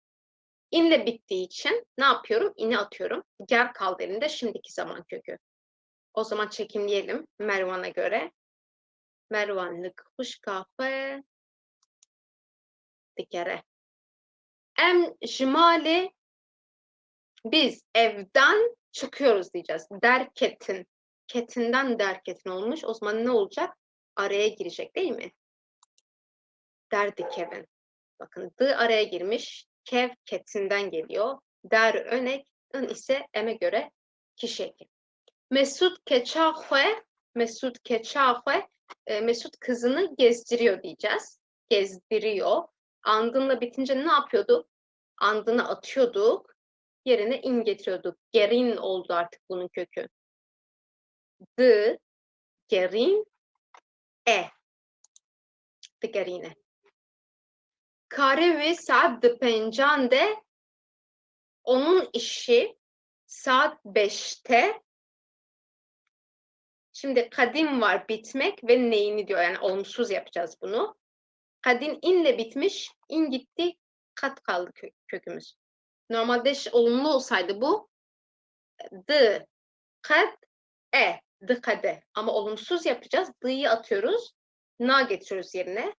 İnle bittiği için ne yapıyorum? İni atıyorum. Ger kaldı elinde şimdiki zaman kökü. O zaman çekimleyelim Mervan'a göre. Mervanlık kuş kahve dikere. Em jimali biz evden çıkıyoruz diyeceğiz. Derketin. Ketinden derketin olmuş. O zaman ne olacak? Araya girecek değil mi? Derdi Kevin. Bakın dı araya girmiş. Kev ketinden geliyor. Der önek. In ise eme göre kişi eki. Mesut keçahve. Mesut keçahve. Mesut kızını gezdiriyor diyeceğiz. Gezdiriyor. Andınla bitince ne yapıyorduk? Andını atıyorduk. Yerine in getiriyorduk. Gerin oldu artık bunun kökü. D, gerin, e. D gerine. Kare ve saat de pencande onun işi saat 5'te. Şimdi kadim var bitmek ve neyini diyor. Yani olumsuz yapacağız bunu. Kadin inle bitmiş. İn gitti. Kat kaldı kökümüz. Normalde olumlu olsaydı bu d, kad, dıkade. Ama olumsuz yapacağız. D'yi atıyoruz. Na getiriyoruz yerine.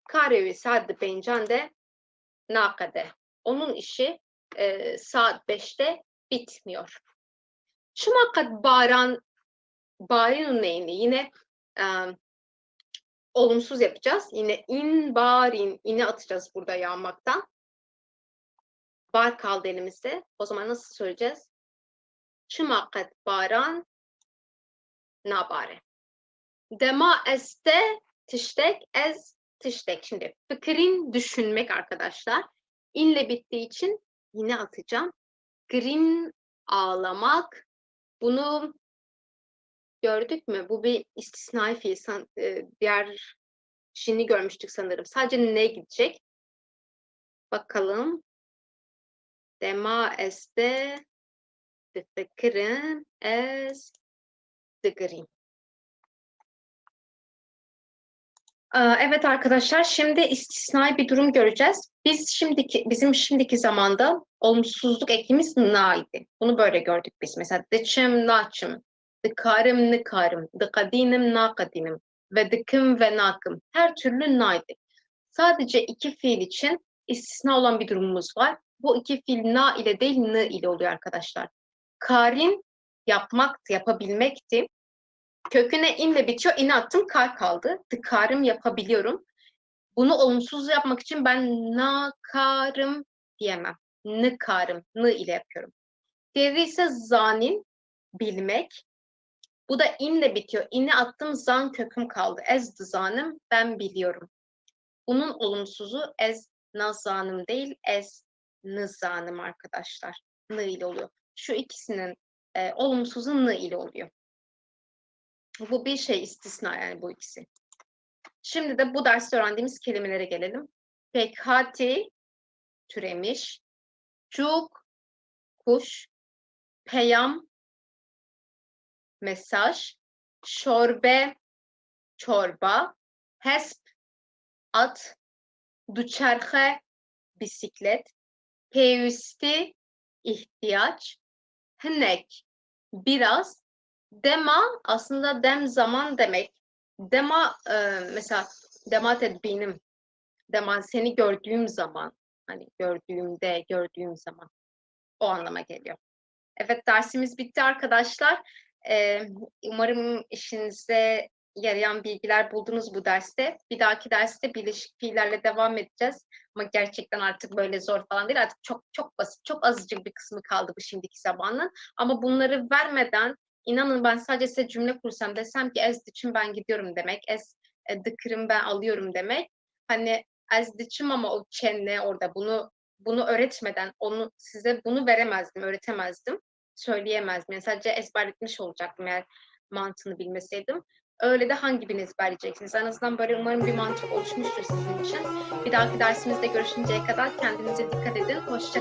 Karevi saat pencande nakade. Onun işi saat 5'te bitmiyor. Şumakat barin neyini yine olumsuz yapacağız. Yine in barin ini atacağız burada yağmaktan. Bar kaldı elimizde. O zaman nasıl söyleyeceğiz? Şumakat baran nabare. Dema este tiştek ez tiştek. Şimdi fikrin düşünmek arkadaşlar. İnle bittiği için yine atacağım. Grin ağlamak. Bunu gördük mü? Bu bir istisnai fiil. Diğer şini görmüştük sanırım. Sadece ne gidecek? Bakalım. Dema este fikrin ez grin. Evet arkadaşlar, şimdi istisnai bir durum göreceğiz. Bizim şimdiki zamanda olumsuzluk ekimiz na'ydı. Bunu böyle gördük biz. Mesela dıçım, naçım, dıkarım, nıkarım, dıkadinim, nakadinim ve dıkım ve nakım. Her türlü na'ydı. Sadece iki fiil için istisna olan bir durumumuz var. Bu iki fiil na ile değil n ile oluyor arkadaşlar. Karin yapmaktı, yapabilmekti. Köküne inle bitiyor. İne attım, kar kaldı. Tıkarım yapabiliyorum. Bunu olumsuz yapmak için ben nakarım diyemem. Nıkarım, n ile yapıyorum. Diğeri ise zanin, bilmek. Bu da inle bitiyor. İne attım, zan köküm kaldı. Ez zanım, ben biliyorum. Bunun olumsuzu ez nazanım değil, ez nızanım arkadaşlar. N ile oluyor. Şu ikisinin olumsuzu n ile oluyor. Bu bir istisna yani bu ikisi. Şimdi de bu derste öğrendiğimiz kelimelere gelelim. Pekhati, türemiş. Cuk, kuş. Peyam, mesaj. Şorbe, çorba. Hesp, at. Duçerhe, bisiklet. Peyüsti, ihtiyaç. Hnek, biraz. Dema, aslında dem zaman demek. Dema, mesela dematet benim. Dema seni gördüğüm zaman. Hani gördüğüm zaman. O anlama geliyor. Evet, dersimiz bitti arkadaşlar. Umarım işinize yarayan bilgiler buldunuz bu derste. Bir dahaki derste birleşik fiillerle devam edeceğiz. Ama gerçekten artık böyle zor falan değil. Artık çok çok basit, çok azıcık bir kısmı kaldı bu şimdiki zamanın. Ama bunları vermeden inanın ben sadece size cümle kursam desem ki ez için ben gidiyorum demek. Ez dıkırım ben alıyorum demek. Hani ez diçim ama o çenne orada bunu öğretmeden size bunu veremezdim, öğretemezdim. Söyleyemezdim. Yani sadece ezberletmiş olacaktım eğer mantığını bilmeseydim. Öyle de hangi birini ezberleyeceksiniz? En azından böyle umarım bir mantık oluşmuştur sizin için. Bir dahaki dersimizde görüşünceye kadar kendinize dikkat edin. Hoşça